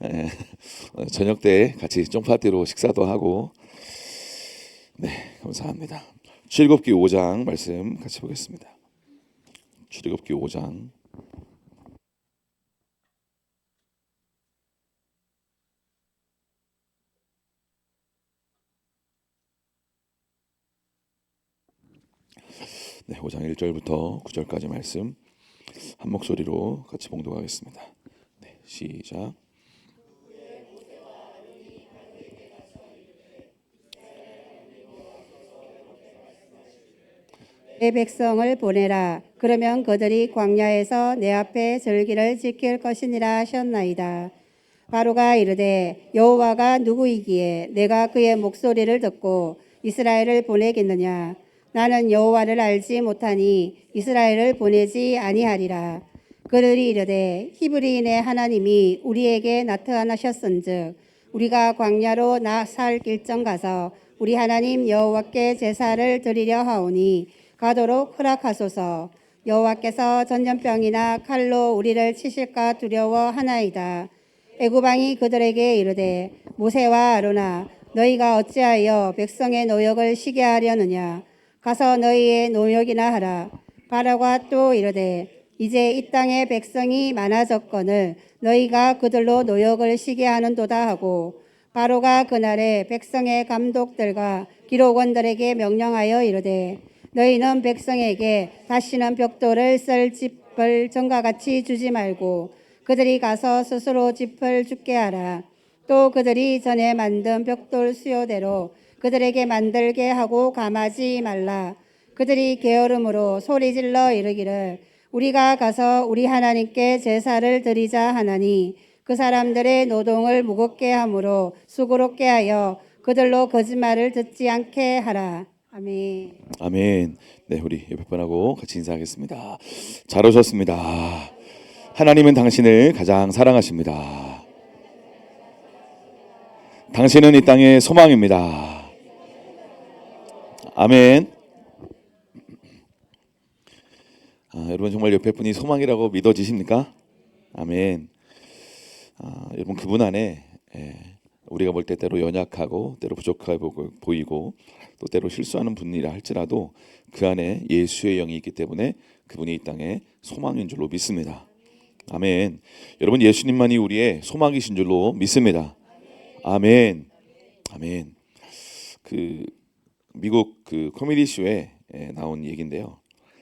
예, 저녁 때 같이 쫑파티로 식사도 하고. 네, 감사합니다. 출애굽기 5장 말씀 같이 보겠습니다. 출애굽기 5장. 네, 5장 1절부터 9절까지 말씀 한 목소리로 같이 봉독하겠습니다. 네, 시작. 내 백성을 보내라. 그러면 그들이 광야에서 내 앞에 절기를 지킬 것이니라 하셨나이다. 바로가 이르되 여호와가 누구이기에 내가 그의 목소리를 듣고 이스라엘을 보내겠느냐. 나는 여호와를 알지 못하니 이스라엘을 보내지 아니하리라. 그들이 이르되 히브리인의 하나님이 우리에게 나타나셨은즉 우리가 광야로 살 길정 가서 우리 하나님 여호와께 제사를 드리려 하오니 가도록 허락하소서. 여호와께서 전염병이나 칼로 우리를 치실까 두려워하나이다. 애굽왕이 그들에게 이르되 모세와 아론아 너희가 어찌하여 백성의 노역을 쉬게 하려느냐. 가서 너희의 노역이나 하라. 바로가 또 이르되 이제 이 땅에 백성이 많아졌거늘 너희가 그들로 노역을 쉬게 하는도다 하고, 바로가 그날에 백성의 감독들과 기록원들에게 명령하여 이르되 너희는 백성에게 다시는 벽돌을 썰 짚을 전과 같이 주지 말고 그들이 가서 스스로 짚을 줍게 하라. 또 그들이 전에 만든 벽돌 수요대로 그들에게 만들게 하고 감하지 말라. 그들이 게으름으로 소리질러 이르기를 우리가 가서 우리 하나님께 제사를 드리자 하나니 그 사람들의 노동을 무겁게 함으로 수고롭게 하여 그들로 거짓말을 듣지 않게 하라. 아멘. 아멘. 네, 우리 옆에 분하고 같이 인사하겠습니다. 잘 오셨습니다. 하나님은 당신을 가장 사랑하십니다. 당신은 이 땅의 소망입니다. 아멘. 여러분 정말 옆에 분이 소망이라고 믿어지십니까? 아멘. 여러분 그분 안에 우리가 볼 때 때로 연약하고 때로 부족해 보이고 또 때로 실수하는 분이라 할지라도 그 안에 예수의 영이 있기 때문에 그분이 이 땅에 소망인 줄로 믿습니다. 아멘. 여러분 예수님만이 우리의 소망이신 줄로 믿습니다. 아멘. 아멘. 그 미국 그 코미디 쇼에 나온 얘기인데요.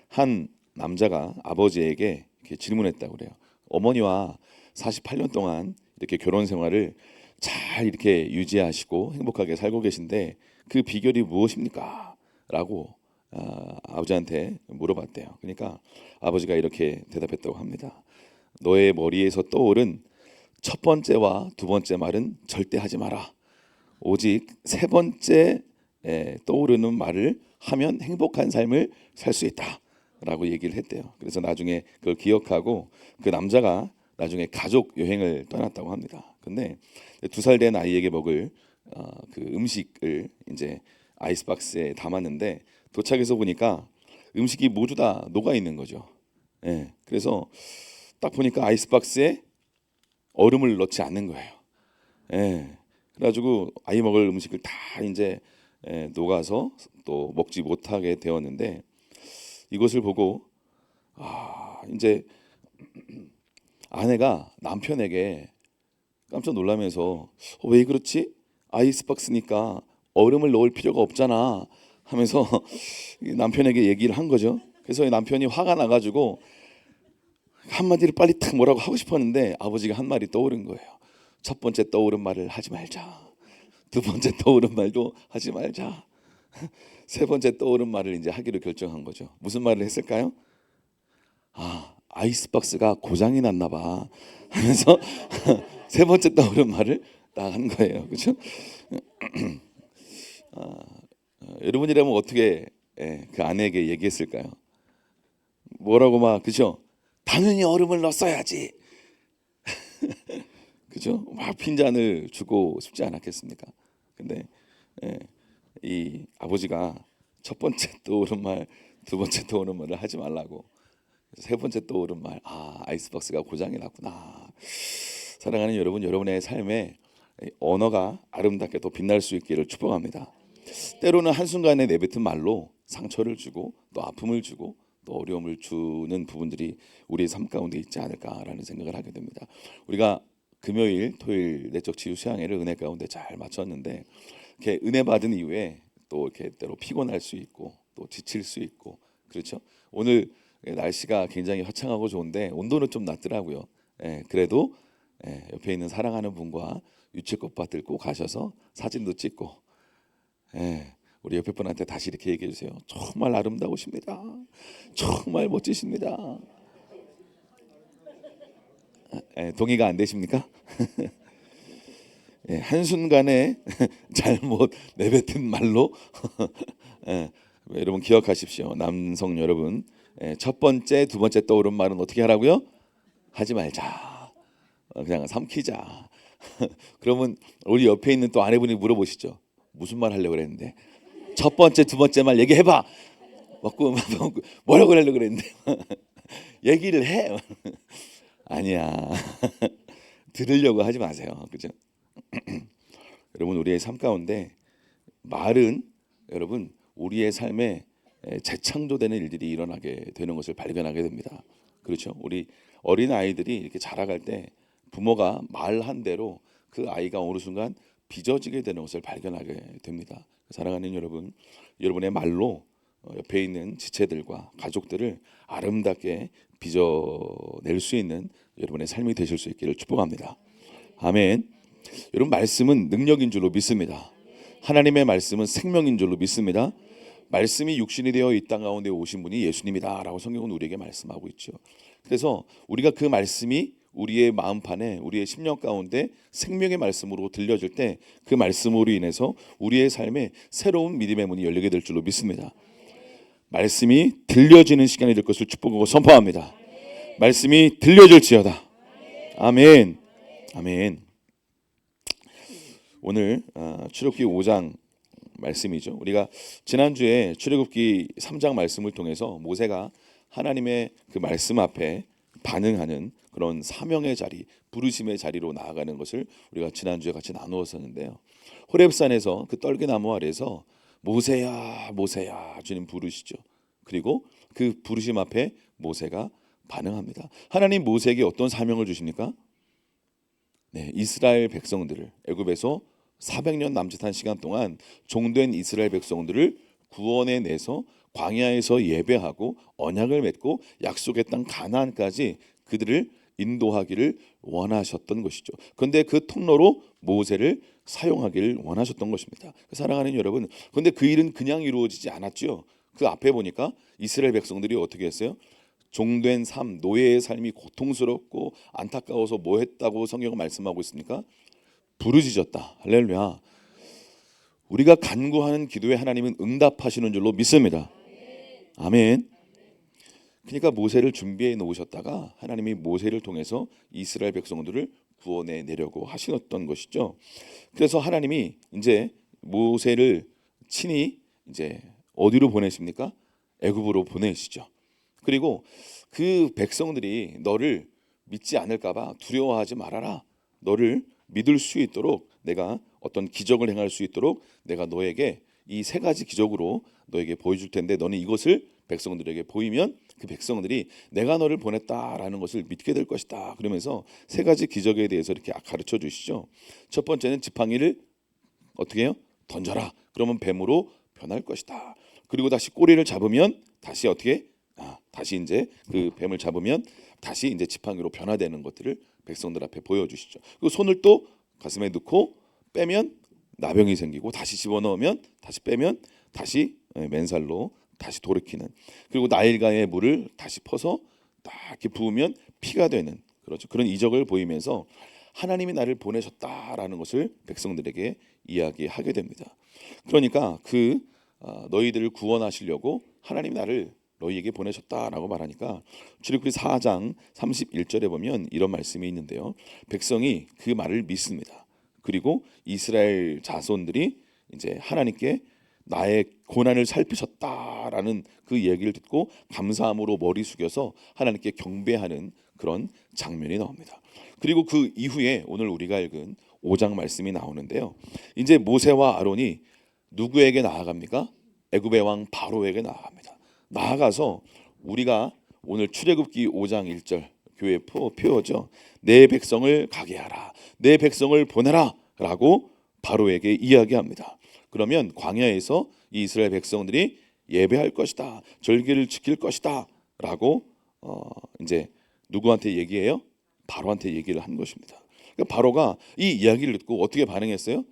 한 남자가 아버지에게 이렇게 질문했다고 그래요. 어머니와 48년 동안 이렇게 결혼 생활을 잘 이렇게 유지하시고 행복하게 살고 계신데 그 비결이 무엇입니까? 라고 아버지한테 물어봤대요. 그러니까 아버지가 이렇게 대답했다고 합니다. 너의 머리에서 떠오른 첫 번째와 두 번째 말은 절대 하지 마라. 오직 세 번째 떠오르는 말을 하면 행복한 삶을 살 수 있다 라고 얘기를 했대요. 그래서 나중에 그걸 기억하고 그 남자가 나중에 가족 여행을 떠났다고 합니다. 근데 2살 된 아이에게 먹을 그 음식을 이제 아이스박스에 담았는데 도착해서 보니까 음식이 모두 다 녹아 있는 거죠. 그래서 딱 보니까 아이스박스에 얼음을 넣지 않는 거예요. 그래가지고 아이 먹을 음식을 다 이제 녹아서 또 먹지 못하게 되었는데, 이것을 보고 이제 아내가 남편에게 깜짝 놀라면서 왜 그렇지? 아이스박스니까 얼음을 넣을 필요가 없잖아 하면서 남편에게 얘기를 한 거죠. 그래서 남편이 화가 나가지고 한마디를 빨리 탁 뭐라고 하고 싶었는데 아버지가 한 말이 떠오른 거예요. 첫 번째 떠오른 말을 하지 말자. 두 번째 떠오른 말도 하지 말자. 세 번째 떠오른 말을 이제 하기로 결정한 거죠. 무슨 말을 했을까요? 아이스박스가 고장이 났나 봐 하면서 세 번째 떠오른 말을 딱 한 거예요. 그렇죠? 여러분이라면 어떻게 그 아내에게 얘기했을까요? 뭐라고 막, 그죠? 당연히 얼음을 넣었어야지. 그죠? 막 핀잔을 주고 싶지 않았겠습니까? 근데 이 아버지가 첫 번째 떠오른 말, 두 번째 떠오른 말을 하지 말라고, 세 번째 떠오른 말, 아이스박스가 고장이 났구나. 사랑하는 여러분, 여러분의 삶에 언어가 아름답게 또 빛날 수 있기를 축복합니다. 때로는 한순간에 내뱉은 말로 상처를 주고 또 아픔을 주고 또 어려움을 주는 부분들이 우리의 삶 가운데 있지 않을까라는 생각을 하게 됩니다. 우리가 금요일, 토요일 내적 치유 수양회를 은혜 가운데 잘 마쳤는데 이렇게 은혜 받은 이후에 또 이렇게 때로 피곤할 수 있고 또 지칠 수 있고 그렇죠. 오늘 날씨가 굉장히 화창하고 좋은데 온도는 좀 낮더라고요. 그래도 옆에 있는 사랑하는 분과 유채꽃밭 들고 가셔서 사진도 찍고 우리 옆에 분한테 다시 이렇게 얘기해 주세요. 정말 아름다우십니다. 정말 멋지십니다. 동의가 안 되십니까? 한순간에 잘못 내뱉은 말로 여러분 기억하십시오. 남성 여러분, 첫 번째, 두 번째 떠오른 말은 어떻게 하라고요? 하지 말자. 그냥 삼키자. 그러면 우리 옆에 있는 또 아내분이 물어보시죠. 무슨 말 하려고 그랬는데? 첫 번째, 두 번째 말 얘기해봐. 뭐라고 하려고 그랬는데? 얘기를 해. 아니야. 들으려고 하지 마세요. 그죠? 여러분, 우리의 삶 가운데 말은 여러분 우리의 삶에 재창조되는 일들이 일어나게 되는 것을 발견하게 됩니다. 그렇죠? 우리 어린 아이들이 이렇게 자라갈 때 부모가 말한 대로 그 아이가 어느 순간 빚어지게 되는 것을 발견하게 됩니다. 사랑하는 여러분, 여러분의 말로 옆에 있는 지체들과 가족들을 아름답게 빚어낼 수 있는 여러분의 삶이 되실 수 있기를 축복합니다. 아멘. 여러분, 말씀은 능력인 줄로 믿습니다. 하나님의 말씀은 생명인 줄로 믿습니다. 말씀이 육신이 되어 이 땅 가운데 오신 분이 예수님이다라고 성경은 우리에게 말씀하고 있죠. 그래서 우리가 그 말씀이 우리의 마음판에 우리의 심령 가운데 생명의 말씀으로 들려질 때 그 말씀으로 인해서 우리의 삶에 새로운 믿음의 문이 열리게 될 줄로 믿습니다. 말씀이 들려지는 시간이 될 것을 축복하고 선포합니다. 말씀이 들려질지어다. 아멘. 아멘. 오늘 출애굽기 5장 말씀이죠. 우리가 지난주에 출애굽기 3장 말씀을 통해서 모세가 하나님의 그 말씀 앞에 반응하는 그런 사명의 자리, 부르심의 자리로 나아가는 것을 우리가 지난주에 같이 나누었었는데요. 호렙산에서 그 떨기나무 아래에서 모세야 모세야 주님 부르시죠. 그리고 그 부르심 앞에 모세가 반응합니다. 하나님 모세에게 어떤 사명을 주십니까? 이스라엘 백성들을 애굽에서 400년 남짓한 시간 동안 종된 이스라엘 백성들을 구원해 내서 광야에서 예배하고 언약을 맺고 약속의 땅 가나안까지 그들을 인도하기를 원하셨던 것이죠. 그런데 그 통로로 모세를 사용하기를 원하셨던 것입니다. 사랑하는 여러분, 그런데 그 일은 그냥 이루어지지 않았죠. 그 앞에 보니까 이스라엘 백성들이 어떻게 했어요? 종된 삶, 노예의 삶이 고통스럽고 안타까워서 뭐 했다고 성경은 말씀하고 있습니까? 부르짖었다. 할렐루야. 우리가 간구하는 기도에 하나님은 응답하시는 줄로 믿습니다. 아멘. 그러니까 모세를 준비해 놓으셨다가 하나님이 모세를 통해서 이스라엘 백성들을 구원해 내려고 하시었던 것이죠. 그래서 하나님이 이제 모세를 친히 이제 어디로 보내십니까? 애굽으로 보내시죠. 그리고 그 백성들이 너를 믿지 않을까봐 두려워하지 말아라. 너를 믿을 수 있도록 내가 어떤 기적을 행할 수 있도록 내가 너에게 이 세 가지 기적으로 너에게 보여줄 텐데 너는 이것을 백성들에게 보이면 그 백성들이 내가 너를 보냈다라는 것을 믿게 될 것이다. 그러면서 세 가지 기적에 대해서 이렇게 가르쳐 주시죠. 첫 번째는 지팡이를 어떻게 해요? 던져라. 그러면 뱀으로 변할 것이다. 그리고 다시 꼬리를 잡으면 다시 어떻게? 다시 이제 그 뱀을 잡으면 다시 이제 지팡이로 변화되는 것들을 백성들 앞에 보여주시죠. 그리고 손을 또 가슴에 넣고 빼면 나병이 생기고 다시 집어넣으면 다시 빼면 다시 맨살로 다시 돌이키는. 그리고 나일강의 물을 다시 퍼서 딱 이렇게 부으면 피가 되는 그렇죠. 그런 이적을 보이면서 하나님이 나를 보내셨다라는 것을 백성들에게 이야기하게 됩니다. 그러니까 너희들을 구원하시려고 하나님이 나를 너희에게 보내셨다라고 말하니까 출애굽기 4장 31절에 보면 이런 말씀이 있는데요. 백성이 그 말을 믿습니다. 그리고 이스라엘 자손들이 이제 하나님께 나의 고난을 살피셨다라는 그 얘기를 듣고 감사함으로 머리 숙여서 하나님께 경배하는 그런 장면이 나옵니다. 그리고 그 이후에 오늘 우리가 읽은 5장 말씀이 나오는데요. 이제 모세와 아론이 누구에게 나아갑니까? 애굽의 왕 바로에게 나아갑니다. 나아가서 우리가 오늘 출애굽기 5장 1절 교회 표어죠. 내 백성을 가게 하라. 내 백성을 보내라 라고 바로에게 이야기합니다. 그러면 광야에서 이 이스라엘 백성들이 예배할 것이다. 절기를 지킬 것이다 라고 이제 누구한테 얘기해요? 바로한테 얘기를 한 것입니다. 그러니까 바로가 이 이야기를 듣고 어떻게 반응했어요?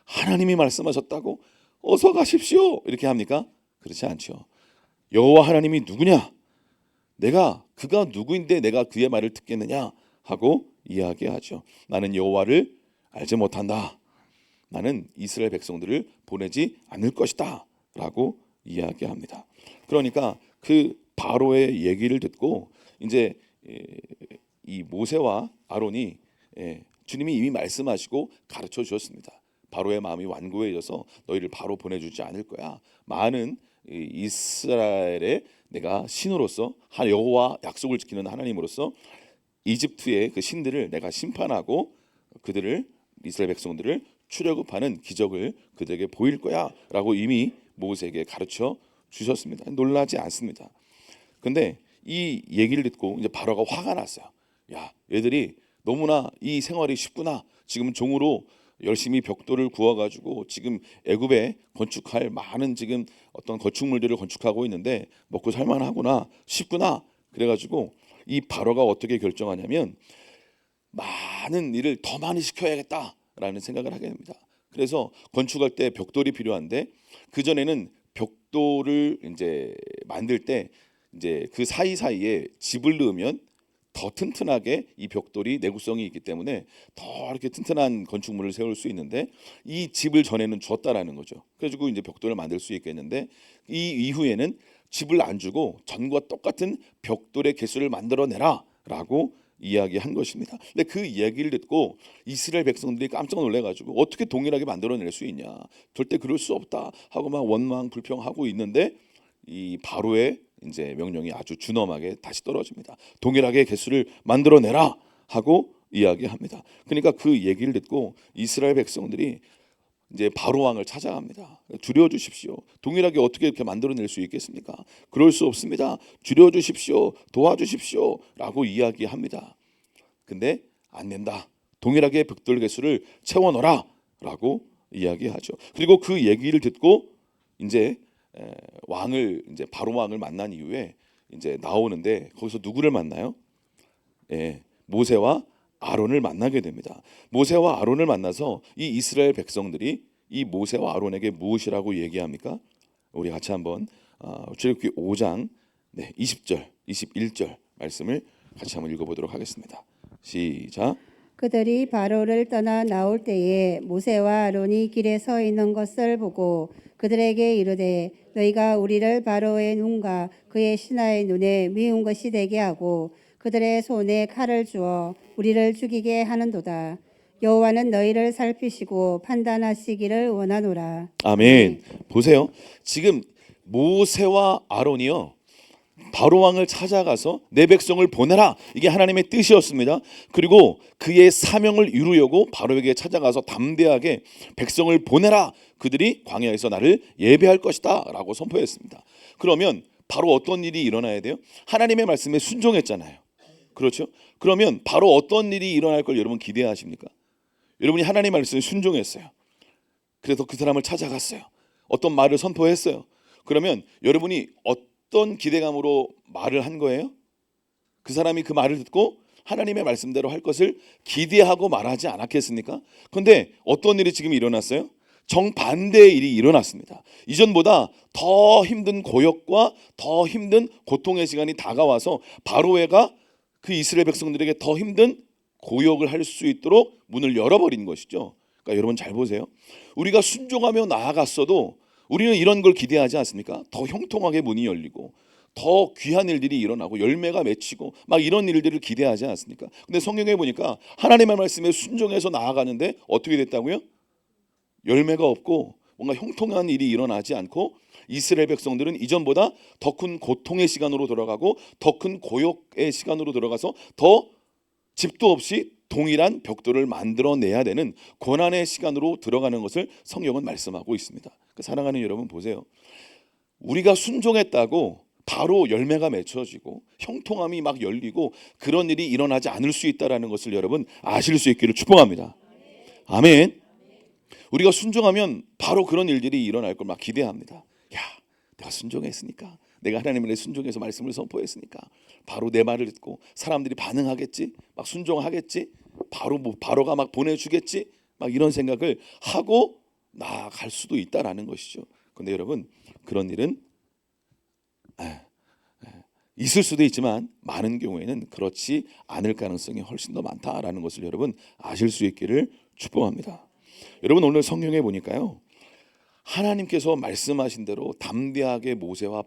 하나님이 말씀하셨다고 어서 가십시오 이렇게 합니까? 그렇지 않죠. 여호와 하나님이 누구냐? 그가 누구인데 내가 그의 말을 듣겠느냐 하고 이야기하죠. 나는 여호와를 알지 못한다. 나는 이스라엘 백성들을 보내지 않을 것이다 라고 이야기합니다. 그러니까 그 바로의 얘기를 듣고 이제 이 모세와 아론이 주님이 이미 말씀하시고 가르쳐 주셨습니다. 바로의 마음이 완고해져서 너희를 바로 보내주지 않을 거야. 많은 이스라엘의 내가 신으로서 여호와 약속을 지키는 하나님으로서 이집트의 그 신들을 내가 심판하고 그들을 이스라엘 백성들을 출애굽하는 기적을 그들에게 보일 거야라고 이미 모세에게 가르쳐 주셨습니다. 놀라지 않습니다. 근데 이 얘기를 듣고 이제 바로가 화가 났어요. 야, 얘들이 너무나 이 생활이 쉽구나. 지금 종으로 열심히 벽돌을 구워가지고 지금 애굽에 건축할 많은 지금 어떤 건축물들을 건축하고 있는데 먹고 살만하구나, 쉽구나. 그래가지고 이 바로가 어떻게 결정하냐면 많은 일을 더 많이 시켜야겠다라는 생각을 하게 됩니다. 그래서 건축할 때 벽돌이 필요한데 그 전에는 벽돌을 이제 만들 때 이제 그 사이사이에 집을 넣으면 더 튼튼하게 이 벽돌이 내구성이 있기 때문에 더 이렇게 튼튼한 건축물을 세울 수 있는데 이 집을 전에는 줬다라는 거죠. 그래가지고 이제 벽돌을 만들 수 있겠는데 이 이후에는 집을 안 주고 전과 똑같은 벽돌의 개수를 만들어내라라고 이야기한 것입니다. 근데 그 이야기를 듣고 이스라엘 백성들이 깜짝 놀래가지고 어떻게 동일하게 만들어낼 수 있냐, 절대 그럴 수 없다 하고 막 원망 불평하고 있는데 이 바로의 이제 명령이 아주 준엄하게 다시 떨어집니다. 동일하게 개수를 만들어내라 하고 이야기합니다. 그러니까 그 얘기를 듣고 이스라엘 백성들이 이제 바로 왕을 찾아갑니다. 줄여주십시오. 동일하게 어떻게 이렇게 만들어낼 수 있겠습니까? 그럴 수 없습니다. 줄여주십시오. 도와주십시오. 라고 이야기합니다. 근데 안 된다. 동일하게 벽돌 개수를 채워 넣어라. 라고 이야기하죠. 그리고 그 얘기를 듣고 이제 왕을 이제 바로 왕을 만난 이후에 이제 나오는데 거기서 누구를 만나요? 모세와 아론을 만나게 됩니다. 모세와 아론을 만나서 이 이스라엘 백성들이 이 모세와 아론에게 무엇이라고 얘기합니까? 우리 같이 한번 출애굽기 5장 20절, 21절 말씀을 같이 한번 읽어보도록 하겠습니다. 시작. 그들이 바로를 떠나 나올 때에 모세와 아론이 길에 서 있는 것을 보고 그들에게 이르되 너희가 우리를 바로의 눈과 그의 신하의 눈에 미운 것이 되게 하고 그들의 손에 칼을 주어 우리를 죽이게 하는도다. 여호와는 너희를 살피시고 판단하시기를 원하노라. 아멘. 보세요. 지금 모세와 아론이요 바로 왕을 찾아가서 내 백성을 보내라. 이게 하나님의 뜻이었습니다. 그리고 그의 사명을 이루려고 바로에게 찾아가서 담대하게 백성을 보내라. 그들이 광야에서 나를 예배할 것이다 라고 선포했습니다. 그러면 바로 어떤 일이 일어나야 돼요? 하나님의 말씀에 순종했잖아요. 그렇죠? 그러면 바로 어떤 일이 일어날 걸 여러분 기대하십니까? 여러분이 하나님의 말씀에 순종했어요. 그래서 그 사람을 찾아갔어요. 어떤 말을 선포했어요. 그러면 여러분이 어떤 기대감으로 말을 한 거예요? 그 사람이 그 말을 듣고 하나님의 말씀대로 할 것을 기대하고 말하지 않았겠습니까? 그런데 어떤 일이 지금 일어났어요? 정반대의 일이 일어났습니다. 이전보다 더 힘든 고역과 더 힘든 고통의 시간이 다가와서 바로가 그 이스라엘 백성들에게 더 힘든 고역을 할 수 있도록 문을 열어버린 것이죠. 그러니까 여러분 잘 보세요. 우리가 순종하며 나아갔어도 우리는 이런 걸 기대하지 않습니까? 더 형통하게 문이 열리고 더 귀한 일들이 일어나고 열매가 맺히고 막 이런 일들을 기대하지 않습니까? 근데 성경에 보니까 하나님의 말씀에 순종해서 나아가는데 어떻게 됐다고요? 열매가 없고 뭔가 형통한 일이 일어나지 않고 이스라엘 백성들은 이전보다 더 큰 고통의 시간으로 돌아가고 더 큰 고역의 시간으로 들어가서 더 집도 없이 동일한 벽돌을 만들어내야 되는 고난의 시간으로 들어가는 것을 성경은 말씀하고 있습니다. 사랑하는 여러분 보세요. 우리가 순종했다고 바로 열매가 맺혀지고 형통함이 막 열리고 그런 일이 일어나지 않을 수 있다는 것을 여러분 아실 수 있기를 축복합니다. 아멘. 우리가 순종하면 바로 그런 일들이 일어날 걸 막 기대합니다. 야, 내가 순종했으니까, 내가 하나님의 순종해서 말씀을 선포했으니까 바로 내 말을 듣고 사람들이 반응하겠지, 막 순종하겠지, 바로가 막 보내주겠지, 막 이런 생각을 하고 나아갈 수도 있다라는 것이죠. 그런데 여러분 그런 일은 있을 수도 있지만 많은 경우에는 그렇지 않을 가능성이 훨씬 더 많다라는 것을 여러분 아실 수 있기를 축복합니다. 여러분 오늘 성경에 보니까요, 하나님께서 말씀하신 대로 담대하게 모세가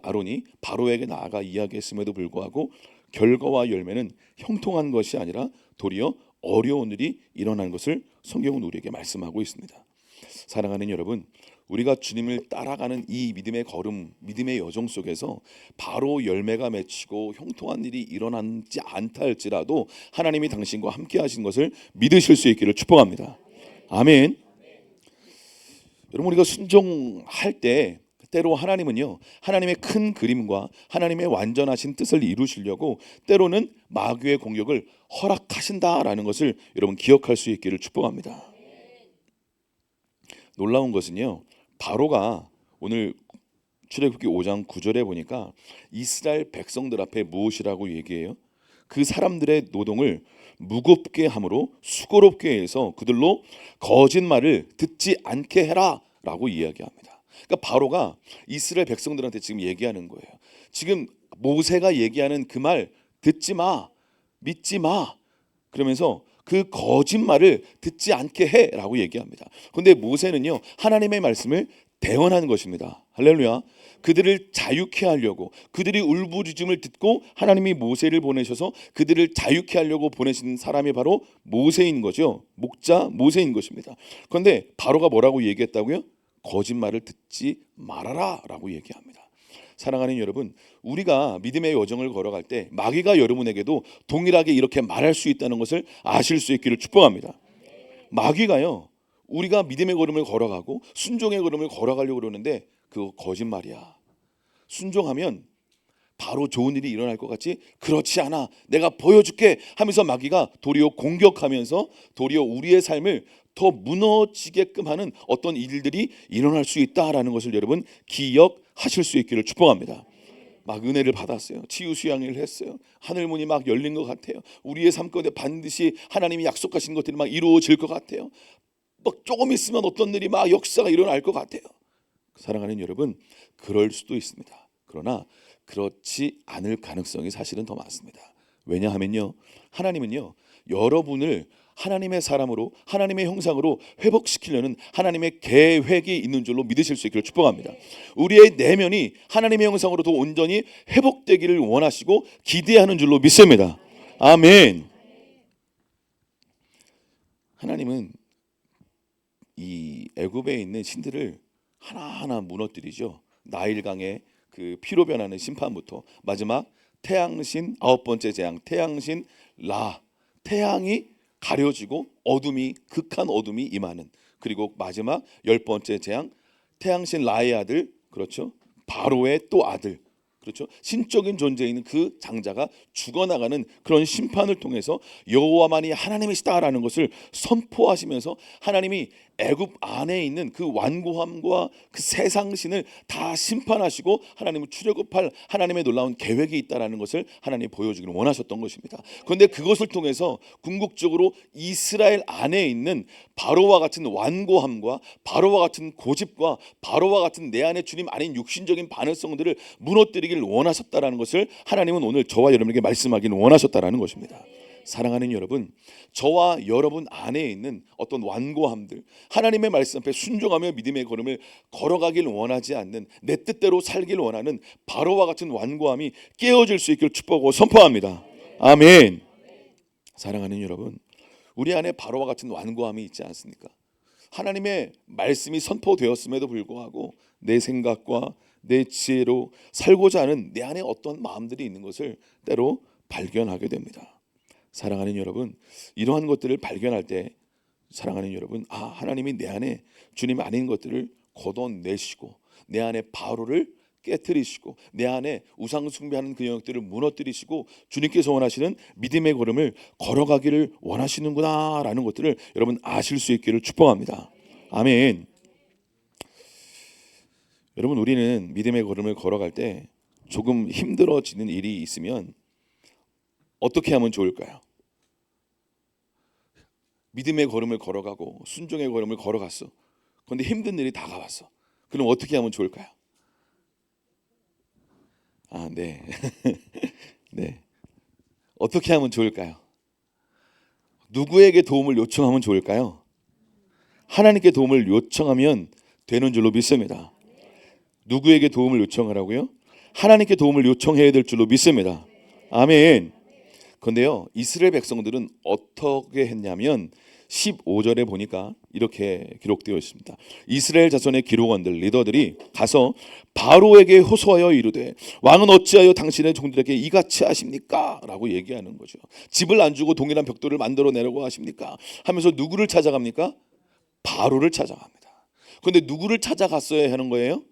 아론이 바로에게 나아가 이야기했음에도 불구하고 결과와 열매는 형통한 것이 아니라 도리어 어려운 일이 일어난 것을 성경은 우리에게 말씀하고 있습니다. 사랑하는 여러분, 우리가 주님을 따라가는 이 믿음의 걸음, 믿음의 여정 속에서 바로 열매가 맺히고 형통한 일이 일어나지 않다 할지라도 하나님이 당신과 함께 하신 것을 믿으실 수 있기를 축복합니다. 아멘. 여러분 우리가 순종할 때 때로 하나님은요, 하나님의 큰 그림과 하나님의 완전하신 뜻을 이루시려고 때로는 마귀의 공격을 허락하신다라는 것을 여러분 기억할 수 있기를 축복합니다. 놀라운 것은요, 바로가 오늘 출애굽기 5장 9절에 보니까 이스라엘 백성들 앞에 무엇이라고 얘기해요? 그 사람들의 노동을 무겁게 함으로 수고롭게 해서 그들로 거짓말을 듣지 않게 해라 라고 이야기합니다. 그러니까 바로가 이스라엘 백성들한테 지금 얘기하는 거예요. 지금 모세가 얘기하는 그 말 듣지 마, 믿지 마, 그러면서 그 거짓말을 듣지 않게 해라고 얘기합니다. 그런데 모세는요, 하나님의 말씀을 대언한 것입니다. 할렐루야. 그들을 자유케 하려고, 그들이 울부짖음을 듣고 하나님이 모세를 보내셔서 그들을 자유케 하려고 보내신 사람이 바로 모세인 거죠. 목자 모세인 것입니다. 그런데 바로가 뭐라고 얘기했다고요? 거짓말을 듣지 말아라 라고 얘기합니다. 사랑하는 여러분, 우리가 믿음의 여정을 걸어갈 때 마귀가 여러분에게도 동일하게 이렇게 말할 수 있다는 것을 아실 수 있기를 축복합니다. 마귀가요, 우리가 믿음의 걸음을 걸어가고 순종의 걸음을 걸어가려고 그러는데 그거 거짓말이야. 순종하면 바로 좋은 일이 일어날 것 같지? 그렇지 않아, 내가 보여줄게 하면서 마귀가 도리어 공격하면서 도리어 우리의 삶을 더 무너지게끔 하는 어떤 일들이 일어날 수 있다라는 것을 여러분 기억하실 수 있기를 축복합니다. 막 은혜를 받았어요. 치유 수양을 했어요. 하늘문이 막 열린 것 같아요. 우리의 삶 가운데 반드시 하나님이 약속하신 것들이 막 이루어질 것 같아요. 막 조금 있으면 어떤 일이 막 역사가 일어날 것 같아요. 사랑하는 여러분, 그럴 수도 있습니다. 그러나 그렇지 않을 가능성이 사실은 더 많습니다. 왜냐하면요, 하나님은요, 여러분을 하나님의 사람으로, 하나님의 형상으로 회복시키려는 하나님의 계획이 있는 줄로 믿으실 수 있기를 축복합니다. 우리의 내면이 하나님의 형상으로 더 온전히 회복되기를 원하시고 기대하는 줄로 믿습니다. 아멘. 하나님은 이 애굽에 있는 신들을 하나하나 무너뜨리죠. 나일강의 그 피로 변하는 심판부터 마지막 태양신, 9번째 재앙 태양신 라, 태양이 가려지고 어둠이, 극한 어둠이 임하는, 그리고 마지막 10번째 재앙 태양신 라의 아들, 그렇죠, 바로의 또 아들, 그렇죠, 신적인 존재인 그 장자가 죽어나가는 그런 심판을 통해서 여호와만이 하나님이시다라는 것을 선포하시면서 하나님이 애굽 안에 있는 그 완고함과 그 세상신을 다 심판하시고 하나님을 출애굽할 하나님의 놀라운 계획이 있다라는 것을 하나님이 보여주기를 원하셨던 것입니다. 그런데 그것을 통해서 궁극적으로 이스라엘 안에 있는 바로와 같은 완고함과 바로와 같은 고집과 바로와 같은 내 안에 주님 아닌 육신적인 반응성들을 무너뜨리기를 원하셨다라는 것을 하나님은 오늘 저와 여러분에게 말씀하기를 원하셨다라는 것입니다. 사랑하는 여러분, 저와 여러분 안에 있는 어떤 완고함들, 하나님의 말씀 앞에 순종하며 믿음의 걸음을 걸어가길 원하지 않는, 내 뜻대로 살길 원하는 바로와 같은 완고함이 깨어질 수 있기를 축복하고 선포합니다. 아멘. 사랑하는 여러분, 우리 안에 바로와 같은 완고함이 있지 않습니까? 하나님의 말씀이 선포되었음에도 불구하고 내 생각과 내 지혜로 살고자 하는 내 안에 어떤 마음들이 있는 것을 때로 발견하게 됩니다. 사랑하는 여러분, 이러한 것들을 발견할 때 사랑하는 여러분, 하나님이 내 안에 주님 아닌 것들을 걷어내시고 내 안에 바로를 깨뜨리시고 내 안에 우상 숭배하는 그 영역들을 무너뜨리시고 주님께서 원하시는 믿음의 걸음을 걸어가기를 원하시는구나라는 것들을 여러분 아실 수 있기를 축복합니다. 아멘. 여러분, 우리는 믿음의 걸음을 걸어갈 때 조금 힘들어지는 일이 있으면 어떻게 하면 좋을까요? 믿음의 걸음을 걸어가고 순종의 걸음을 걸어갔어. 그런데 힘든 일이 다가왔어. 그럼 어떻게 하면 좋을까요? 네. 네. 어떻게 하면 좋을까요? 누구에게 도움을 요청하면 좋을까요? 하나님께 도움을 요청하면 되는 줄로 믿습니다. 누구에게 도움을 요청하라고요? 하나님께 도움을 요청해야 될 줄로 믿습니다. 아멘. 그런데요, 이스라엘 백성들은 어떻게 했냐면 15절에 보니까 이렇게 기록되어 있습니다. 이스라엘 자손의 기록원들, 리더들이 가서 바로에게 호소하여 이르되 왕은 어찌하여 당신의 종들에게 이같이 하십니까? 라고 얘기하는 거죠. 집을 안 주고 동일한 벽돌을 만들어 내려고 하십니까? 하면서 누구를 찾아갑니까? 바로를 찾아갑니다. 그런데 누구를 찾아갔어야 하는 거예요?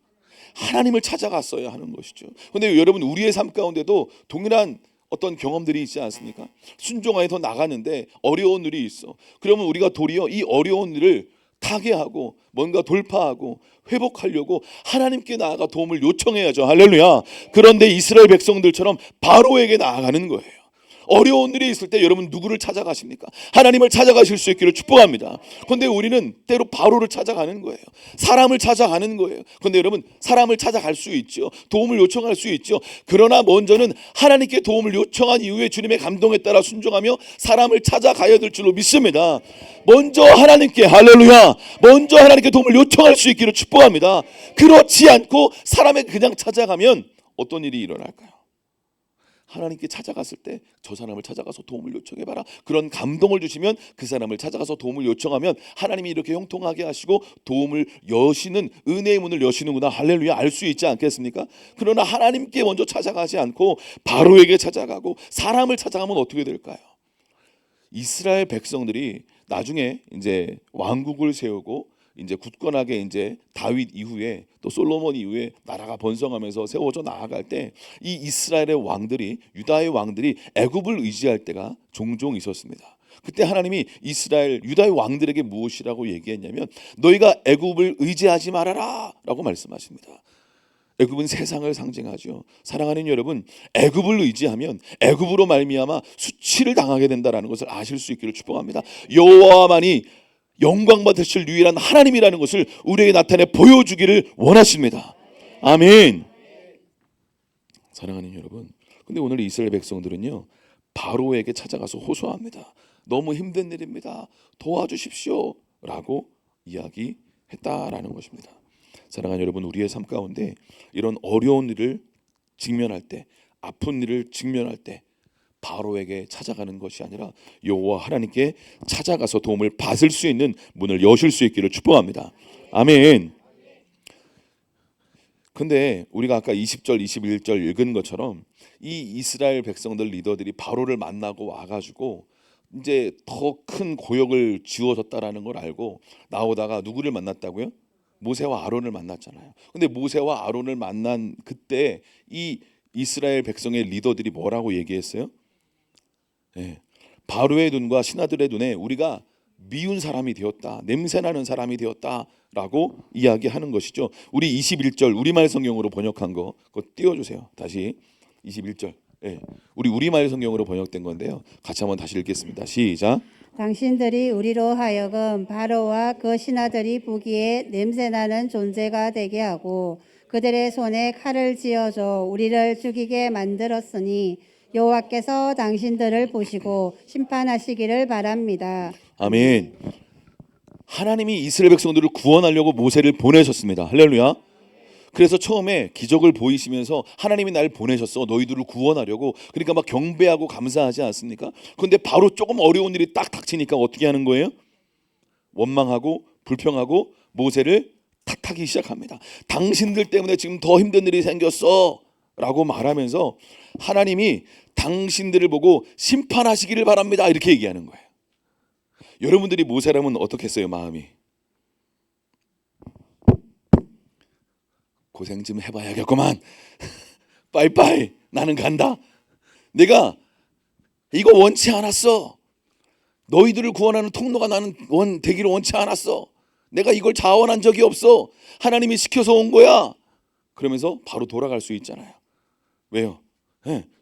하나님을 찾아갔어야 하는 것이죠. 그런데 여러분, 우리의 삶 가운데도 동일한 어떤 경험들이 있지 않습니까? 순종하에 더 나가는데 어려운 일이 있어. 그러면 우리가 도리어 이 어려운 일을 타개하고 뭔가 돌파하고 회복하려고 하나님께 나아가 도움을 요청해야죠. 할렐루야. 그런데 이스라엘 백성들처럼 바로에게 나아가는 거예요. 어려운 일이 있을 때 여러분 누구를 찾아가십니까? 하나님을 찾아가실 수 있기를 축복합니다. 그런데 우리는 때로 바로를 찾아가는 거예요. 사람을 찾아가는 거예요. 그런데 여러분, 사람을 찾아갈 수 있죠. 도움을 요청할 수 있죠. 그러나 먼저는 하나님께 도움을 요청한 이후에 주님의 감동에 따라 순종하며 사람을 찾아가야 될 줄로 믿습니다. 먼저 하나님께, 할렐루야, 먼저 하나님께 도움을 요청할 수 있기를 축복합니다. 그렇지 않고 사람에게 그냥 찾아가면 어떤 일이 일어날까요? 하나님께 찾아갔을 때 저 사람을 찾아가서 도움을 요청해봐라. 그런 감동을 주시면 그 사람을 찾아가서 도움을 요청하면 하나님이 이렇게 형통하게 하시고 도움을 여시는, 은혜의 문을 여시는구나, 할렐루야, 알 수 있지 않겠습니까? 그러나 하나님께 먼저 찾아가지 않고 바로에게 찾아가고 사람을 찾아가면 어떻게 될까요? 이스라엘 백성들이 나중에 이제 왕국을 세우고 이제 굳건하게 이제 다윗 이후에 또 솔로몬 이후에 나라가 번성하면서 세워져 나아갈 때 이 이스라엘의 왕들이, 유다의 왕들이 애굽을 의지할 때가 종종 있었습니다. 그때 하나님이 이스라엘 유다의 왕들에게 무엇이라고 얘기했냐면 너희가 애굽을 의지하지 말아라 라고 말씀하십니다. 애굽은 세상을 상징하죠. 사랑하는 여러분, 애굽을 의지하면 애굽으로 말미암아 수치를 당하게 된다라는 것을 아실 수 있기를 축복합니다. 여호와만이 영광 받으실 유일한 하나님이라는 것을 우리에게 나타내 보여주기를 원하십니다. 아멘. 사랑하는 여러분, 근데 오늘 이스라엘 백성들은요, 바로에게 찾아가서 호소합니다. 너무 힘든 일입니다. 도와주십시오 라고 이야기했다라는 것입니다. 사랑하는 여러분, 우리의 삶 가운데 이런 어려운 일을 직면할 때, 아픈 일을 직면할 때 바로에게 찾아가는 것이 아니라 여호와 하나님께 찾아가서 도움을 받을 수 있는 문을 여실 수 있기를 축복합니다. 아멘. 근데 우리가 아까 20절 21절 읽은 것처럼 이 이스라엘 백성들 리더들이 바로를 만나고 와가지고 이제 더 큰 고역을 지어졌다라는 걸 알고 나오다가 누구를 만났다고요? 모세와 아론을 만났잖아요. 근데 모세와 아론을 만난 그때 이 이스라엘 백성의 리더들이 뭐라고 얘기했어요? 바로의 눈과 신하들의 눈에 우리가 미운 사람이 되었다, 냄새나는 사람이 되었다라고 이야기하는 것이죠. 우리 21절 우리말 성경으로 번역한 거 그거 띄워주세요. 다시 21절. 우리 우리말 성경으로 번역된 건데요. 같이 한번 다시 읽겠습니다. 시작. 당신들이 우리로 하여금 바로와 그 신하들이 보기에 냄새나는 존재가 되게 하고 그들의 손에 칼을 쥐어줘 우리를 죽이게 만들었으니 여호와께서 당신들을 보시고 심판하시기를 바랍니다. 아멘. 하나님이 이스라엘 백성들을 구원하려고 모세를 보내셨습니다. 할렐루야. 그래서 처음에 기적을 보이시면서 하나님이 날 보내셨어, 너희들을 구원하려고. 그러니까 막 경배하고 감사하지 않습니까? 그런데 바로 조금 어려운 일이 딱 닥치니까 어떻게 하는 거예요? 원망하고 불평하고 모세를 탓하기 시작합니다. 당신들 때문에 지금 더 힘든 일이 생겼어 라고 말하면서 하나님이 당신들을 보고 심판하시기를 바랍니다 이렇게 얘기하는 거예요. 여러분들이 모세라면 어떻겠어요? 마음이 고생 좀 해봐야겠구만. 빠이빠이 나는 간다. 내가 이거 원치 않았어. 너희들을 구원하는 통로가 나는 되기를 원치 않았어. 내가 이걸 자원한 적이 없어. 하나님이 시켜서 온 거야. 그러면서 바로 돌아갈 수 있잖아요. 왜요?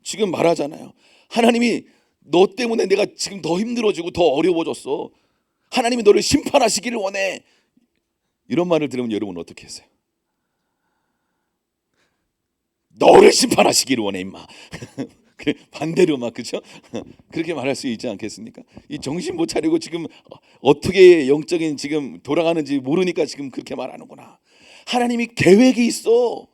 지금 말하잖아요. 하나님이 너 때문에 내가 지금 더 힘들어지고 더 어려워졌어. 하나님이 너를 심판하시기를 원해. 이런 말을 들으면 여러분 어떻게 했어요? 너를 심판하시기를 원해 임마. 반대로 막 그죠? 그렇게 말할 수 있지 않겠습니까? 이 정신 못 차리고 지금 어떻게 영적인 지금 돌아가는지 모르니까 지금 그렇게 말하는구나. 하나님이 계획이 있어.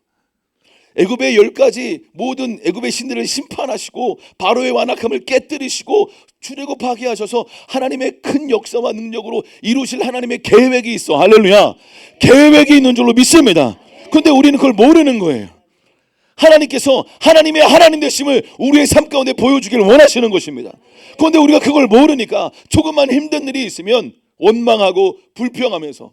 애굽의 10가지 모든 애굽의 신들을 심판하시고 바로의 완악함을 깨뜨리시고 출애굽하게 하셔서 하나님의 큰 역사와 능력으로 이루실 하나님의 계획이 있어. 할렐루야. 계획이 있는 줄로 믿습니다. 그런데 우리는 그걸 모르는 거예요. 하나님께서 하나님의 하나님 되심을 우리의 삶 가운데 보여주기를 원하시는 것입니다. 그런데 우리가 그걸 모르니까 조금만 힘든 일이 있으면 원망하고 불평하면서,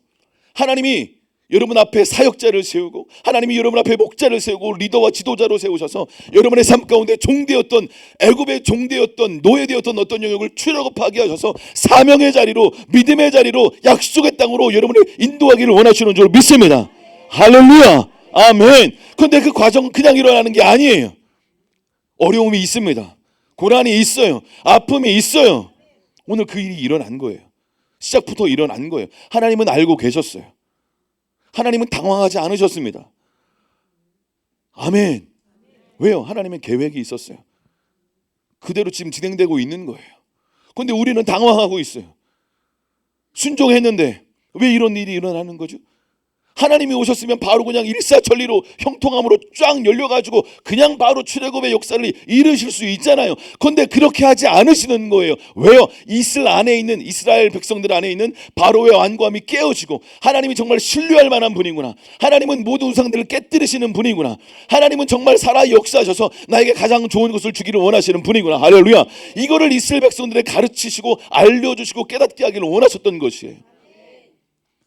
하나님이 여러분 앞에 사역자를 세우고 하나님이 여러분 앞에 목자를 세우고 리더와 지도자로 세우셔서 여러분의 삶 가운데 종되었던 애굽의 종되었던 노예되었던 어떤 영역을 출애굽하게 하셔서 사명의 자리로 믿음의 자리로 약속의 땅으로 여러분을 인도하기를 원하시는 줄 믿습니다. 할렐루야. 아멘. 그런데 그 과정은 그냥 일어나는 게 아니에요. 어려움이 있습니다. 고난이 있어요. 아픔이 있어요. 오늘 그 일이 일어난 거예요. 시작부터 일어난 거예요. 하나님은 알고 계셨어요. 하나님은 당황하지 않으셨습니다. 아멘. 왜요? 하나님의 계획이 있었어요. 그대로 지금 진행되고 있는 거예요. 그런데 우리는 당황하고 있어요. 순종했는데 왜 이런 일이 일어나는 거죠? 하나님이 오셨으면 바로 그냥 일사천리로 형통함으로 쫙 열려가지고 그냥 바로 출애굽의 역사를 이루실 수 있잖아요. 그런데 그렇게 하지 않으시는 거예요. 왜요? 이스라엘 백성들 안에 있는 바로의 완고함이 깨어지고, 하나님이 정말 신뢰할 만한 분이구나, 하나님은 모든 우상들을 깨뜨리시는 분이구나, 하나님은 정말 살아 역사하셔서 나에게 가장 좋은 것을 주기를 원하시는 분이구나. 할렐루야. 이거를 이스라엘 백성들에 가르치시고 알려주시고 깨닫게 하기를 원하셨던 것이에요.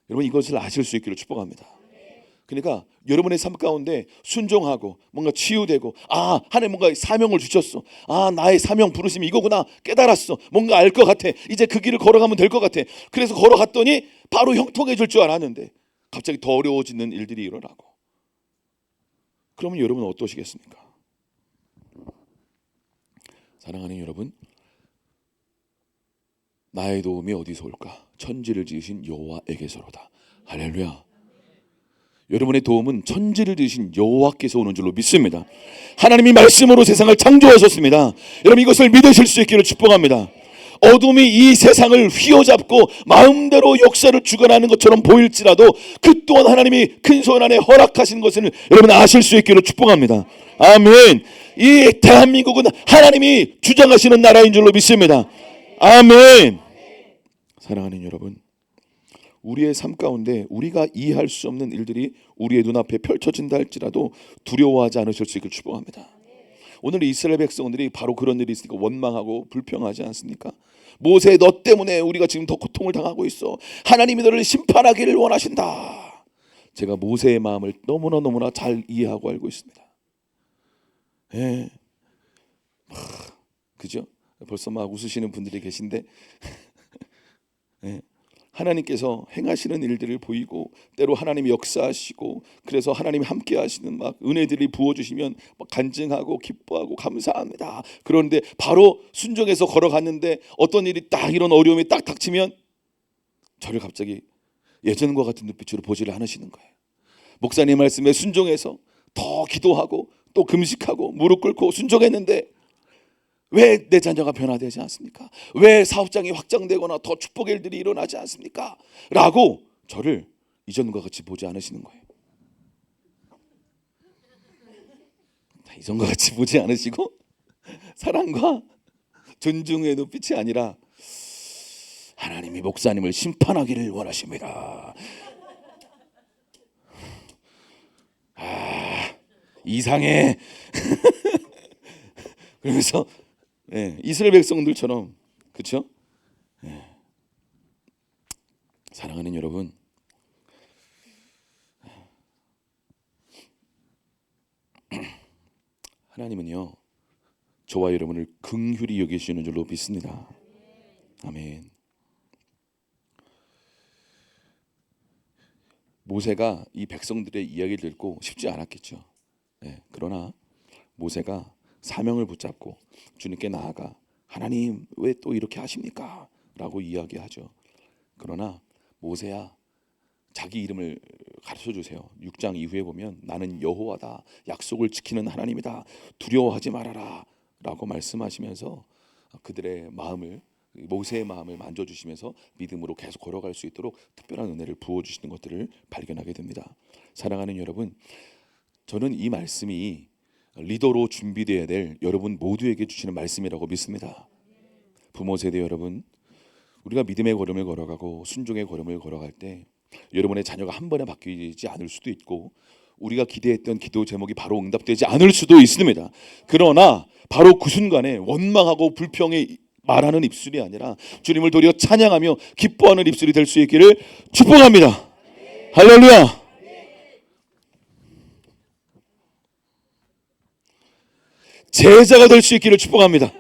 여러분 이것을 아실 수 있기를 축복합니다. 그러니까 여러분의 삶 가운데 순종하고 뭔가 치유되고, 하나님 뭔가 사명을 주셨어. 나의 사명 부르심이 이거구나 깨달았어. 뭔가 알 것 같아. 이제 그 길을 걸어가면 될 것 같아. 그래서 걸어갔더니 바로 형통해질 줄 알았는데 갑자기 더 어려워지는 일들이 일어나고. 그러면 여러분은 어떠시겠습니까? 사랑하는 여러분, 나의 도움이 어디서 올까? 천지를 지으신 여호와에게서로다. 할렐루야. 여러분의 도움은 천지를 지으신 여호와께서 오는 줄로 믿습니다. 하나님이 말씀으로 세상을 창조하셨습니다. 여러분 이것을 믿으실 수 있기를 축복합니다. 어둠이 이 세상을 휘어잡고 마음대로 역사를 주관하는 것처럼 보일지라도 그 또한 하나님이 큰 소원 안에 허락하신 것을 여러분 아실 수 있기를 축복합니다. 아멘. 이 대한민국은 하나님이 주장하시는 나라인 줄로 믿습니다. 아멘. 사랑하는 여러분, 우리의 삶 가운데 우리가 이해할 수 없는 일들이 우리의 눈앞에 펼쳐진다 할지라도 두려워하지 않으실 수 있기를 축복합니다. 오늘 이스라엘 백성들이 바로 그런 일이 있으니까 원망하고 불평하지 않습니까? 모세, 너 때문에 우리가 지금 더 고통을 당하고 있어. 하나님이 너를 심판하기를 원하신다. 제가 모세의 마음을 너무나 잘 이해하고 알고 있습니다. 예. 그죠? 벌써 막 웃으시는 분들이 계신데 예. 하나님께서 행하시는 일들을 보이고 때로 하나님이 역사하시고 그래서 하나님이 함께 하시는 막 은혜들이 부어주시면 막 간증하고 기뻐하고 감사합니다. 그런데 바로 순종해서 걸어갔는데 어떤 일이 딱 이런 어려움이 딱 닥치면 저를 갑자기 예전과 같은 눈빛으로 보지를 않으시는 거예요. 목사님 말씀에 순종해서 더 기도하고 또 금식하고 무릎 꿇고 순종했는데 왜 내 자녀가 변화되지 않습니까? 왜 사업장이 확장되거나 더 축복의 일들이 일어나지 않습니까? 라고 저를 이전과 같이 보지 않으시는 거예요. 이전과 같이 보지 않으시고 사랑과 존중의 눈빛이 아니라 하나님이 목사님을 심판하기를 원하십니다. 이상해. 그러면서 이스라엘 백성들처럼, 그렇죠? 사랑하는 여러분, 하나님은요 저와 여러분을 긍휼히 여기시는 줄로 믿습니다. 아멘. 모세가 이 백성들의 이야기를 듣고 쉽지 않았겠죠. 그러나 모세가 사명을 붙잡고 주님께 나아가 하나님 왜 또 이렇게 하십니까? 라고 이야기하죠. 그러나 모세야 자기 이름을 가르쳐 주세요. 6장 이후에 보면 나는 여호와다, 약속을 지키는 하나님이다, 두려워하지 말아라 라고 말씀하시면서 그들의 마음을, 모세의 마음을 만져주시면서 믿음으로 계속 걸어갈 수 있도록 특별한 은혜를 부어주시는 것들을 발견하게 됩니다. 사랑하는 여러분, 저는 이 말씀이 리더로 준비되어야 될 여러분 모두에게 주시는 말씀이라고 믿습니다. 부모 세대 여러분, 우리가 믿음의 걸음을 걸어가고 순종의 걸음을 걸어갈 때 여러분의 자녀가 한 번에 바뀌지 않을 수도 있고 우리가 기대했던 기도 제목이 바로 응답되지 않을 수도 있습니다. 그러나 바로 그 순간에 원망하고 불평에 말하는 입술이 아니라 주님을 도리어 찬양하며 기뻐하는 입술이 될 수 있기를 축복합니다. 할렐루야. 제자가 될 수 있기를 축복합니다.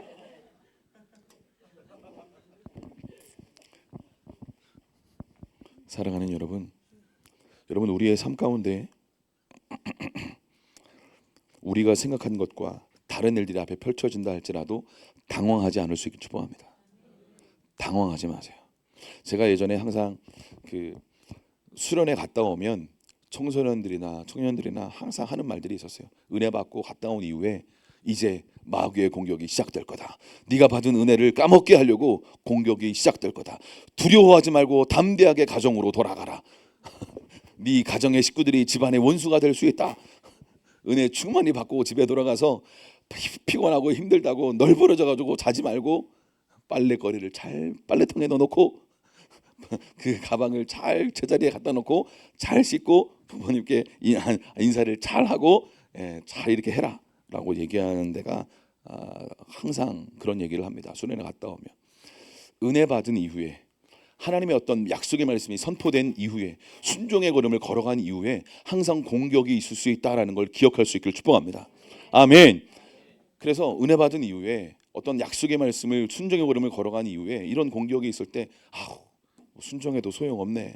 사랑하는 여러분, 우리의 삶 가운데 우리가 생각한 것과 다른 일들이 앞에 펼쳐진다 할지라도 당황하지 않을 수 있길 축복합니다. 당황하지 마세요. 제가 예전에 항상 그 수련회 갔다 오면 청소년들이나 청년들이나 항상 하는 말들이 있었어요. 은혜 받고 갔다 온 이후에 이제 마귀의 공격이 시작될 거다. 네가 받은 은혜를 까먹게 하려고 공격이 시작될 거다. 두려워하지 말고 담대하게 가정으로 돌아가라. 네 가정의 식구들이 집안의 원수가 될 수 있다. 은혜 충만히 받고 집에 돌아가서 피곤하고 힘들다고 널브러져가지고 자지 말고 빨래거리를 잘 빨래통에 넣어놓고 그 가방을 잘 제자리에 갖다 놓고 잘 씻고 부모님께 인사를 잘 하고 잘 이렇게 해라 라고 얘기하는 데가 항상 그런 얘기를 합니다. 수련회 갔다 오면 은혜 받은 이후에 하나님의 어떤 약속의 말씀이 선포된 이후에 순종의 걸음을 걸어간 이후에 항상 공격이 있을 수 있다라는 걸 기억할 수 있기를 축복합니다. 아멘. 그래서 은혜 받은 이후에 어떤 약속의 말씀을 순종의 걸음을 걸어간 이후에 이런 공격이 있을 때 순종해도 소용없네,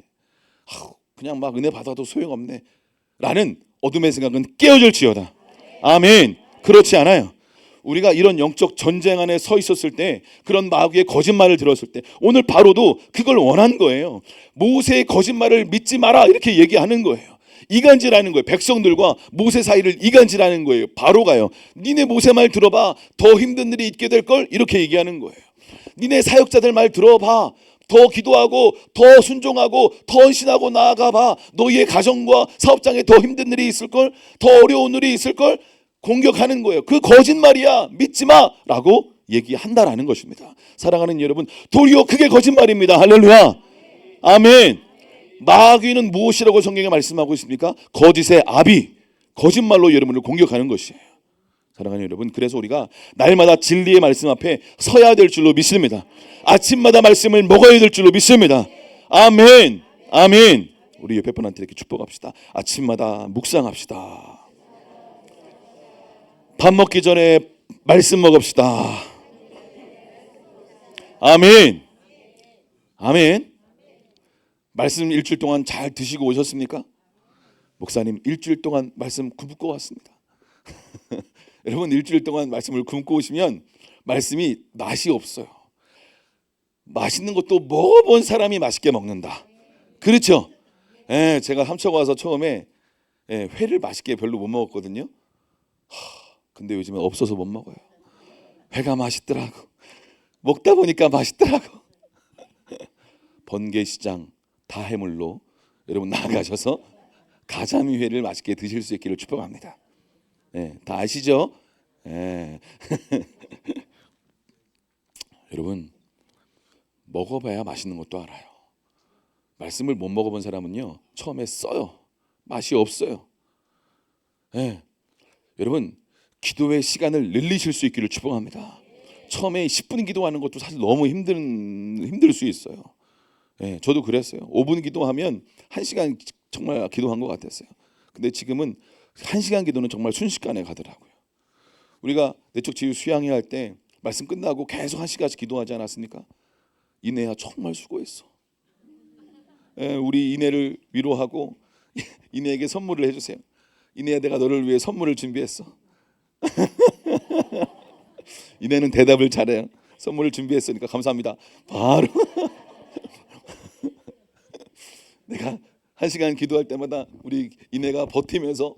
그냥 막 은혜 받아도 소용없네 라는 어둠의 생각은 깨어질지어다. 아멘. 그렇지 않아요. 우리가 이런 영적 전쟁 안에 서 있었을 때 그런 마귀의 거짓말을 들었을 때 오늘 바로도 그걸 원한 거예요. 모세의 거짓말을 믿지 마라 이렇게 얘기하는 거예요. 이간질하는 거예요. 백성들과 모세 사이를 이간질하는 거예요. 바로가요. 니네 모세 말 들어봐. 더 힘든 일이 있게 될 걸 이렇게 얘기하는 거예요. 니네 사역자들 말 들어봐. 더 기도하고 더 순종하고 더 헌신하고 나아가봐. 너희의 가정과 사업장에 더 힘든 일이 있을 걸, 더 어려운 일이 있을 걸 공격하는 거예요. 그 거짓말이야. 믿지 마라고 얘기한다라는 것입니다. 사랑하는 여러분, 도리어 그게 거짓말입니다. 할렐루야. 아멘. 마귀는 무엇이라고 성경에 말씀하고 있습니까? 거짓의 아비, 거짓말로 여러분을 공격하는 것이에요. 사랑하는 여러분, 그래서 우리가 날마다 진리의 말씀 앞에 서야 될 줄로 믿습니다. 아침마다 말씀을 먹어야 될 줄로 믿습니다. 아멘. 아멘. 우리 옆에 분한테 이렇게 축복합시다. 아침마다 묵상합시다. 밥 먹기 전에 말씀 먹읍시다. 아멘. 아멘. 말씀 일주일 동안 잘 드시고 오셨습니까? 목사님 일주일 동안 말씀 굶고 왔습니다. 여러분 일주일 동안 말씀을 굶고 오시면 말씀이 맛이 없어요. 맛있는 것도 먹어본 사람이 맛있게 먹는다. 그렇죠? 제가 삼척 와서 처음에 회를 맛있게 별로 못 먹었거든요. 근데 요즘에 없어서 못 먹어요. 회가 맛있더라고. 먹다 보니까 맛있더라고. 번개시장 다해물로 여러분 나가셔서 가자미회를 맛있게 드실 수 있기를 축복합니다. 다 아시죠? 여러분 먹어봐야 맛있는 것도 알아요. 말씀을 못 먹어본 사람은요 처음에 써요. 맛이 없어요. 여러분 기도의 시간을 늘리실 수 있기를 축복합니다. 처음에 10분 기도하는 것도 사실 너무 힘들 수 있어요. 예, 저도 그랬어요. 5분 기도하면 1시간 정말 기도한 것 같았어요. 근데 지금은 1시간 기도는 정말 순식간에 가더라고요. 우리가 내적 치유 수양회 할 때 말씀 끝나고 계속 1시간씩 기도하지 않았습니까? 이내야 정말 수고했어. 예, 우리 이내를 위로하고 이내에게 선물을 해주세요. 이내야 내가 너를 위해 선물을 준비했어. 이내는 대답을 잘해요. 선물을 준비했으니까 감사합니다. 바로 내가 1시간 기도할 때마다 우리 이내가 버티면서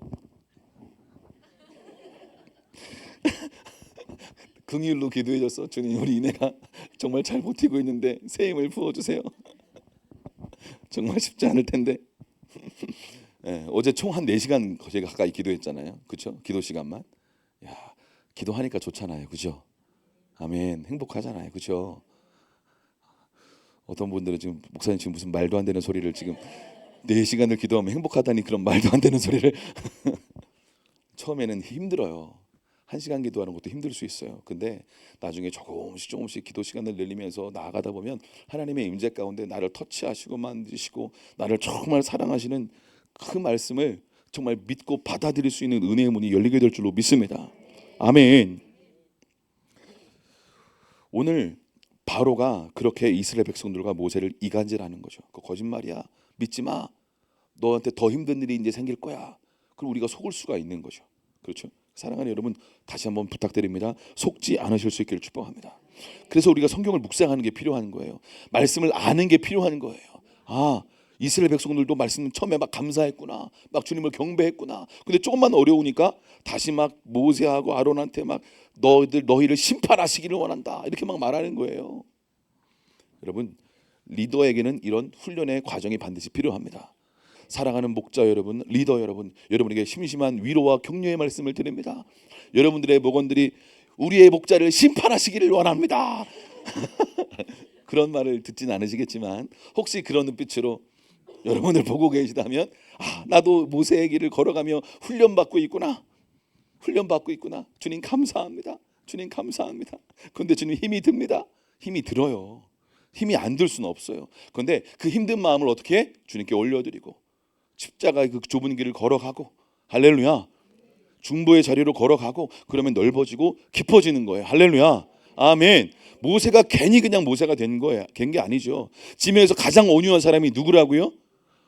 긍휼로 기도해줬어. 주님 우리 이내가 정말 잘 버티고 있는데 새 힘을 부어주세요. 정말 쉽지 않을 텐데. 예, 어제 총 한 4시간 제가 가까이 기도했잖아요. 그렇죠? 기도 시간만. 야, 기도하니까 좋잖아요. 그죠? 아멘. 행복하잖아요. 그죠? 어떤 분들은 지금 목사님 지금 무슨 말도 안 되는 소리를 지금 4시간을 기도하면 행복하다니 그런 말도 안 되는 소리를 처음에는 힘들어요. 1시간 기도하는 것도 힘들 수 있어요. 근데 나중에 조금씩 기도 시간을 늘리면서 나아가다 보면 하나님의 임재 가운데 나를 터치하시고 만드시고 나를 정말 사랑하시는 그 말씀을 정말 믿고 받아들일 수 있는 은혜의 문이 열리게 될 줄로 믿습니다. 아멘. 오늘 바로가 그렇게 이스라엘 백성들과 모세를 이간질하는 거죠. 그거 거짓말이야. 믿지 마. 너한테 더 힘든 일이 이제 생길 거야. 그럼 우리가 속을 수가 있는 거죠. 그렇죠? 사랑하는 여러분, 다시 한번 부탁드립니다. 속지 않으실 수 있기를 축복합니다. 그래서 우리가 성경을 묵상하는 게 필요한 거예요. 말씀을 아는 게 필요한 거예요. 아, 이스라엘 백성들도 말씀 처음에 막 감사했구나, 막 주님을 경배했구나. 근데 조금만 어려우니까 다시 막 모세하고 아론한테 막 너희를 심판하시기를 원한다 이렇게 막 말하는 거예요. 여러분, 리더에게는 이런 훈련의 과정이 반드시 필요합니다. 사랑하는 목자 여러분, 리더 여러분, 여러분에게 심심한 위로와 격려의 말씀을 드립니다. 여러분들의 목원들이 우리의 목자를 심판하시기를 원합니다. 그런 말을 듣진 않으시겠지만 혹시 그런 눈빛으로 여러분을 보고 계시다면 아, 나도 모세의 길을 걸어가며 훈련받고 있구나. 훈련받고 있구나. 주님 감사합니다. 주님 감사합니다. 그런데 주님 힘이 듭니다. 힘이 들어요. 힘이 안 들 수는 없어요. 그런데 그 힘든 마음을 어떻게 해? 주님께 올려드리고 십자가의 그 좁은 길을 걸어가고 할렐루야. 중보의 자리로 걸어가고 그러면 넓어지고 깊어지는 거예요. 할렐루야. 아멘. 모세가 괜히 그냥 모세가 된 거예요. 된 게 아니죠. 지면에서 가장 온유한 사람이 누구라고요?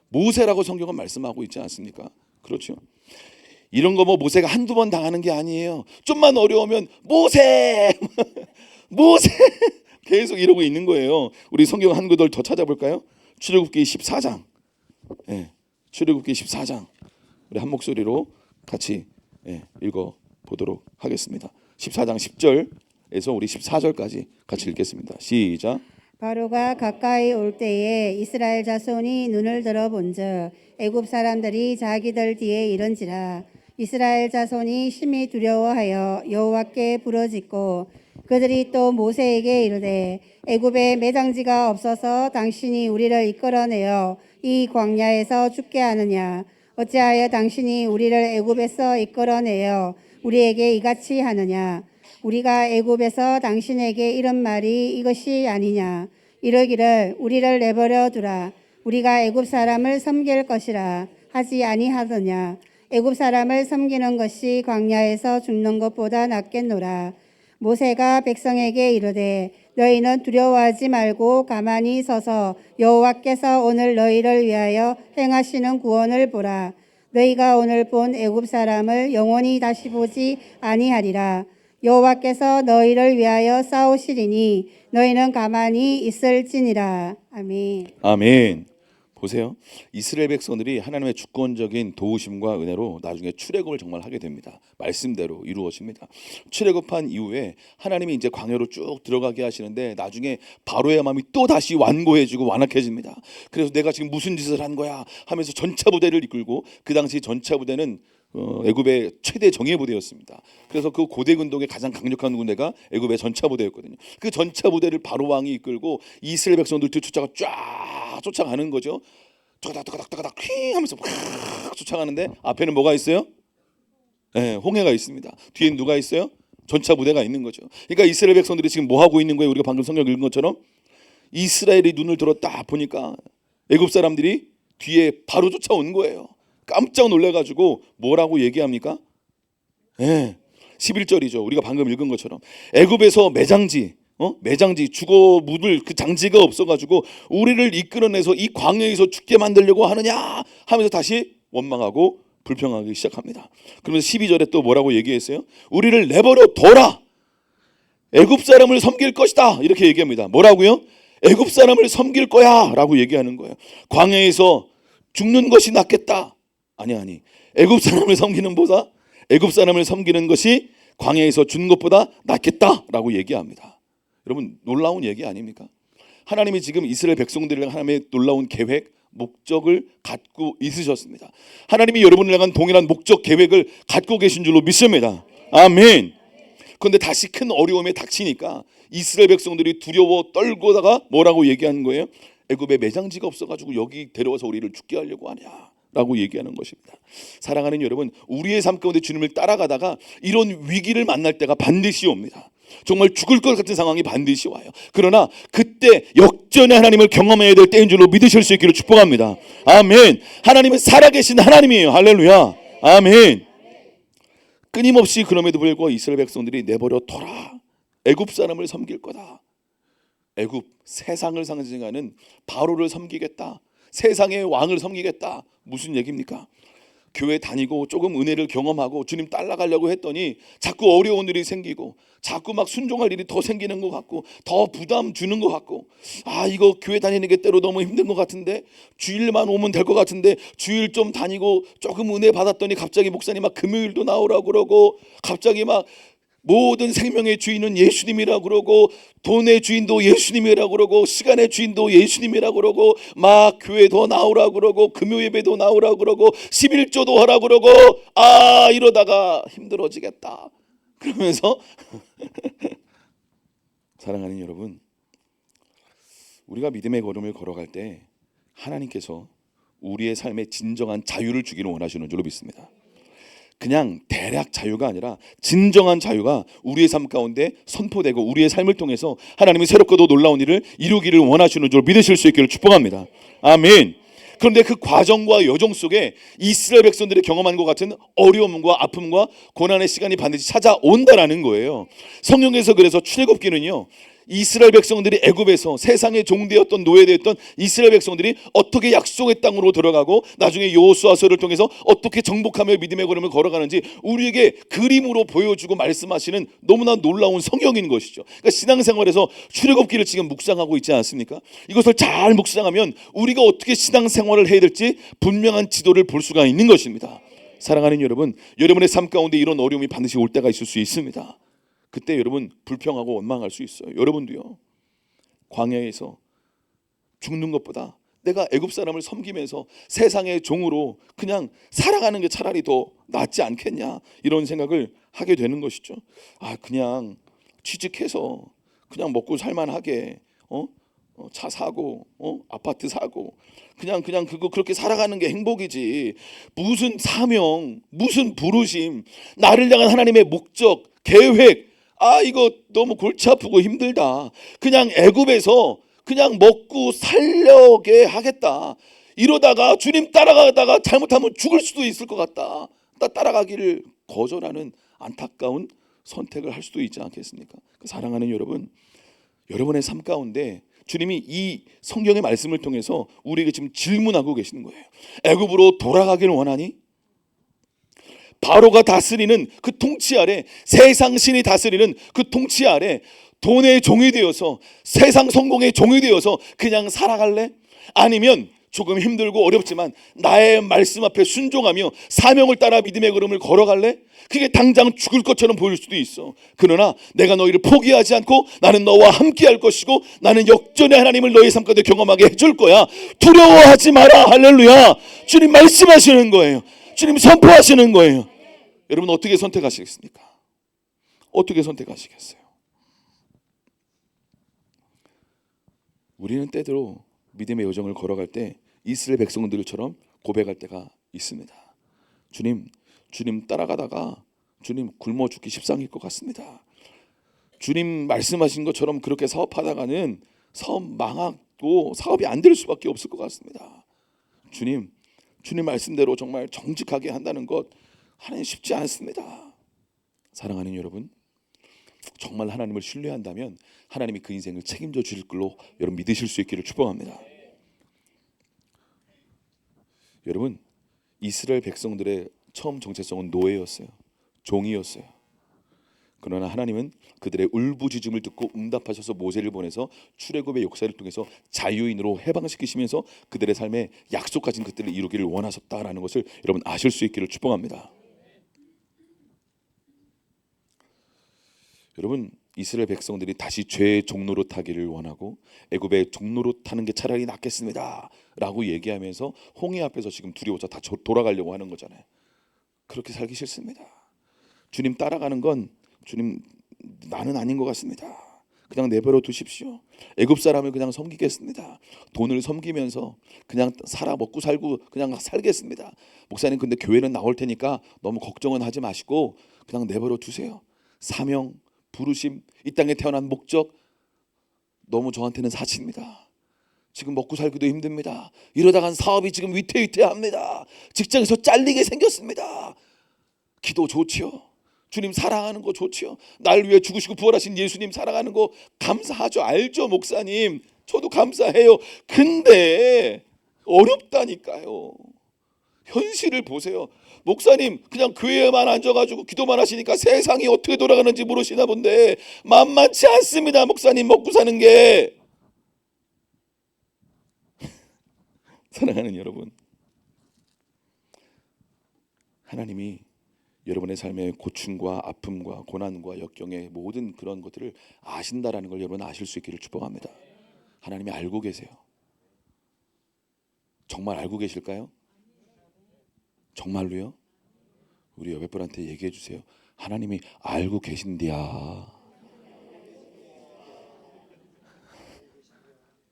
모세라고 성경은 말씀하고 있지 않습니까? 그렇죠. 이런 거 뭐 모세가 한두 번 당하는 게 아니에요. 좀만 어려우면 모세 모세 계속 이러고 있는 거예요. 우리 성경 한 구절 더 찾아볼까요? 출애굽기 14장. 예, 출애굽기 14장. 우리 한 목소리로 같이 읽어 보도록 하겠습니다. 14장 10절에서 우리 14절까지 같이 읽겠습니다. 시작. 바로가 가까이 올 때에 이스라엘 자손이 눈을 들어 본즉 애굽 사람들이 자기들 뒤에 이른지라. 이스라엘 자손이 심히 두려워하여 여호와께 부르짖고 그들이 또 모세에게 이르되 애굽에 매장지가 없어서 당신이 우리를 이끌어내어 이 광야에서 죽게 하느냐. 어찌하여 당신이 우리를 애굽에서 이끌어내어 우리에게 이같이 하느냐. 우리가 애굽에서 당신에게 이런 말이 이것이 아니냐. 이러기를 우리를 내버려 두라. 우리가 애굽 사람을 섬길 것이라 하지 아니하더냐. 애굽 사람을 섬기는 것이 광야에서 죽는 것보다 낫겠노라. 모세가 백성에게 이르되 너희는 두려워하지 말고 가만히 서서 여호와께서 오늘 너희를 위하여 행하시는 구원을 보라. 너희가 오늘 본 애굽 사람을 영원히 다시 보지 아니하리라. 여호와께서 너희를 위하여 싸우시리니 너희는 가만히 있을지니라. 아멘. 아멘. 보세요. 이스라엘 백성들이 하나님의 주권적인 도우심과 은혜로 나중에 출애굽을 정말 하게 됩니다. 말씀대로 이루어집니다. 출애굽한 이후에 하나님이 이제 광야로 쭉 들어가게 하시는데 나중에 바로의 마음이 또 다시 완고해지고 완악해집니다. 그래서 내가 지금 무슨 짓을 한 거야 하면서 전차 부대를 이끌고 그 당시 전차 부대는 애굽의 최대 정예 부대였습니다. 그래서 그 고대 군독의 가장 강력한 군대가 애굽의 전차 부대였거든요. 그 전차 부대를 바로 왕이 이끌고 이스라엘 백성들 뒤쫓아가 쫙 쫓아가는 거죠. 따가닥 퀭 하면서 팍 쫓아가는데 앞에는 뭐가 있어요? 예, 홍해가 있습니다. 뒤에 누가 있어요? 전차 부대가 있는 거죠. 그러니까 이스라엘 백성들이 지금 뭐 하고 있는 거예요? 우리가 방금 성경 읽은 것처럼 이스라엘이 눈을 들어 딱 보니까 애굽 사람들이 뒤에 바로 쫓아온 거예요. 깜짝 놀래가지고 뭐라고 얘기합니까? 예, 11절이죠. 우리가 방금 읽은 것처럼 애굽에서 매장지 죽어 묻을 그 장지가 없어가지고 우리를 이끌어내서 이 광야에서 죽게 만들려고 하느냐 하면서 다시 원망하고 불평하기 시작합니다. 그러면서 12절에 또 뭐라고 얘기했어요? 우리를 내버려 둬라. 애굽 사람을 섬길 것이다. 이렇게 얘기합니다. 뭐라고요? 애굽 사람을 섬길 거야 라고 얘기하는 거예요. 광야에서 죽는 것이 낫겠다. 아니 애굽 사람을 섬기는 것이 광야에서 죽는 것보다 낫겠다라고 얘기합니다. 여러분 놀라운 얘기 아닙니까? 하나님이 지금 이스라엘 백성들을 하나님의 놀라운 계획, 목적을 갖고 있으셨습니다. 하나님이 여러분을 향한 동일한 목적, 계획을 갖고 계신 줄로 믿습니다. 아멘. 그런데 다시 큰 어려움에 닥치니까 이스라엘 백성들이 두려워 떨고다가 뭐라고 얘기하는 거예요? 애굽에 매장지가 없어가지고 여기 데려와서 우리를 죽게 하려고 하냐 라고 얘기하는 것입니다. 사랑하는 여러분, 우리의 삶 가운데 주님을 따라가다가 이런 위기를 만날 때가 반드시 옵니다. 정말 죽을 것 같은 상황이 반드시 와요. 그러나 그때 역전의 하나님을 경험해야 될 때인 줄로 믿으실 수 있기를 축복합니다. 아멘. 하나님은 살아계신 하나님이에요. 할렐루야. 아멘. 끊임없이 그럼에도 불구하고 이스라엘 백성들이 내버려 둬라. 애굽 사람을 섬길 거다. 애굽, 세상을 상징하는 바로를 섬기겠다. 세상의 왕을 섬기겠다. 무슨 얘기입니까? 교회 다니고 조금 은혜를 경험하고 주님 따라가려고 했더니 자꾸 어려운 일이 생기고 자꾸 막 순종할 일이 더 생기는 것 같고 더 부담 주는 것 같고 이거 교회 다니는 게 때로 너무 힘든 것 같은데 주일만 오면 될 것 같은데 주일 좀 다니고 조금 은혜 받았더니 갑자기 목사님 막 금요일도 나오라고 그러고 갑자기 막 모든 생명의 주인은 예수님이라고 그러고 돈의 주인도 예수님이라고 그러고 시간의 주인도 예수님이라고 그러고 막 교회도 나오라고 그러고 금요 예배도 나오라고 그러고 11조도 하라고 그러고 이러다가 힘들어지겠다. 그러면서 사랑하는 여러분, 우리가 믿음의 걸음을 걸어갈 때 하나님께서 우리의 삶에 진정한 자유를 주기를 원하시는 줄로 믿습니다. 그냥 대략 자유가 아니라 진정한 자유가 우리의 삶 가운데 선포되고 우리의 삶을 통해서 하나님이 새롭고도 놀라운 일을 이루기를 원하시는 줄 믿으실 수 있기를 축복합니다. 아멘. 그런데 그 과정과 여정 속에 이스라엘 백성들이 경험한 것 같은 어려움과 아픔과 고난의 시간이 반드시 찾아온다라는 거예요. 성경에서 그래서 출애굽기는요, 이스라엘 백성들이 애굽에서 세상의 종되었던 노예되었던 이스라엘 백성들이 어떻게 약속의 땅으로 들어가고 나중에 여호수아서를 통해서 어떻게 정복하며 믿음의 걸음을 걸어가는지 우리에게 그림으로 보여주고 말씀하시는 너무나 놀라운 성경인 것이죠. 그러니까 신앙생활에서 출애굽기를 지금 묵상하고 있지 않습니까? 이것을 잘 묵상하면 우리가 어떻게 신앙생활을 해야 될지 분명한 지도를 볼 수가 있는 것입니다. 사랑하는 여러분, 여러분의 삶 가운데 이런 어려움이 반드시 올 때가 있을 수 있습니다. 그때 여러분 불평하고 원망할 수 있어요. 여러분도요, 광야에서 죽는 것보다 내가 애굽 사람을 섬기면서 세상의 종으로 그냥 살아가는 게 차라리 더 낫지 않겠냐 이런 생각을 하게 되는 것이죠. 그냥 취직해서 그냥 먹고 살만하게 차 사고 아파트 사고 그냥 그거 그렇게 살아가는 게 행복이지, 무슨 사명, 무슨 부르심, 나를 향한 하나님의 목적, 계획, 이거 너무 골치 아프고 힘들다. 그냥 애굽에서 그냥 먹고 살려게 하겠다. 이러다가 주님 따라가다가 잘못하면 죽을 수도 있을 것 같다. 따라가기를 거절하는 안타까운 선택을 할 수도 있지 않겠습니까? 사랑하는 여러분, 여러분의 삶 가운데 주님이 이 성경의 말씀을 통해서 우리에게 지금 질문하고 계시는 거예요. 애굽으로 돌아가기를 원하니? 바로가 다스리는 그 통치 아래, 세상 신이 다스리는 그 통치 아래 돈의 종이 되어서 세상 성공의 종이 되어서 그냥 살아갈래? 아니면 조금 힘들고 어렵지만 나의 말씀 앞에 순종하며 사명을 따라 믿음의 걸음을 걸어갈래? 그게 당장 죽을 것처럼 보일 수도 있어. 그러나 내가 너희를 포기하지 않고 나는 너와 함께 할 것이고 나는 역전의 하나님을 너희 삶 가운데 경험하게 해줄 거야. 두려워하지 마라. 할렐루야. 주님 말씀하시는 거예요. 주님 선포하시는 거예요. 여러분 어떻게 선택하시겠습니까? 어떻게 선택하시겠어요? 우리는 때대로 믿음의 여정을 걸어갈 때 이스라엘 백성들처럼 고백할 때가 있습니다. 주님, 주님 따라가다가 주님 굶어 죽기 십상일 것 같습니다. 주님 말씀하신 것처럼 그렇게 사업하다가는 사업 망하고 사업이 안 될 수밖에 없을 것 같습니다. 주님 말씀대로 정말 정직하게 한다는 것 하나님 쉽지 않습니다. 사랑하는 여러분, 정말 하나님을 신뢰한다면 하나님이 그 인생을 책임져 주실 걸로 여러분 믿으실 수 있기를 축복합니다. 여러분, 이스라엘 백성들의 처음 정체성은 노예였어요. 종이었어요. 그러나 하나님은 그들의 울부짖음을 듣고 응답하셔서 모세를 보내서 출애굽의 역사를 통해서 자유인으로 해방시키시면서 그들의 삶에 약속하신 것들을 이루기를 원하셨다라는 것을 여러분 아실 수 있기를 축복합니다. 여러분, 이스라엘 백성들이 다시 죄의 종로로 타기를 원하고 애굽의 종로로 타는 게 차라리 낫겠습니다 라고 얘기하면서 홍해 앞에서 지금 두려워서 다 돌아가려고 하는 거잖아요. 그렇게 살기 싫습니다. 주님 따라가는 건 주님 나는 아닌 것 같습니다. 그냥 내버려 두십시오. 애굽 사람을 그냥 섬기겠습니다. 돈을 섬기면서 그냥 살아 먹고 살고 그냥 살겠습니다. 목사님 근데 교회는 나올 테니까 너무 걱정은 하지 마시고 그냥 내버려 두세요. 사명, 부르심, 이 땅에 태어난 목적 너무 저한테는 사치입니다. 지금 먹고 살기도 힘듭니다. 이러다간 사업이 지금 위태위태합니다. 직장에서 잘리게 생겼습니다. 기도 좋지요. 주님 사랑하는 거 좋지요. 날 위해 죽으시고 부활하신 예수님 사랑하는 거 감사하죠. 알죠 목사님. 저도 감사해요. 근데 어렵다니까요. 현실을 보세요. 목사님 그냥 교회에만 앉아가지고 기도만 하시니까 세상이 어떻게 돌아가는지 모르시나 본데 만만치 않습니다. 목사님 먹고 사는 게. 사랑하는 여러분, 하나님이 여러분의 삶의 고충과 아픔과 고난과 역경의 모든 그런 것들을 아신다라는 걸 여러분 아실 수 있기를 축복합니다. 하나님이 알고 계세요. 정말 알고 계실까요? 정말로요? 우리 옆에 분한테 얘기해 주세요. 하나님이 알고 계신디야.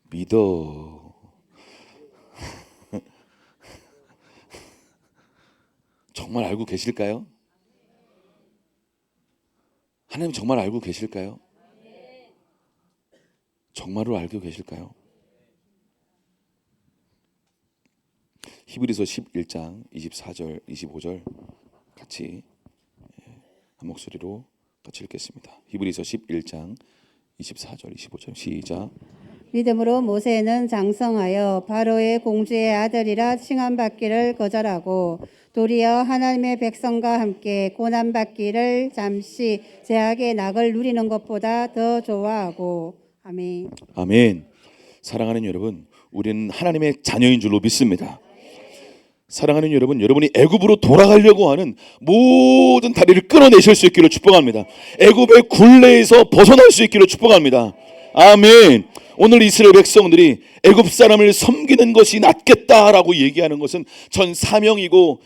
믿어. 정말 알고 계실까요? 하나님 정말 알고 계실까요? 정말로 알고 계실까요? 히브리서 11장 24절 25절 같이 한 목소리로 같이 읽겠습니다. 히브리서 11장 24절 25절 시작. 믿음으로 모세는 장성하여 바로의 공주의 아들이라 칭함받기를 거절하고 도리어 하나님의 백성과 함께 고난받기를 잠시 제약의 낙을 누리는 것보다 더 좋아하고. 아멘. 아멘. 사랑하는 여러분, 우리는 하나님의 자녀인 줄로 믿습니다. 사랑하는 여러분, 여러분이 애굽으로 돌아가려고 하는 모든 다리를 끊어내실 수 있기를 축복합니다. 애굽의 굴레에서 벗어날 수 있기를 축복합니다. 아멘. 오늘 이스라엘 백성들이 애굽 사람을 섬기는 것이 낫겠다라고 얘기하는 것은 전 사명이고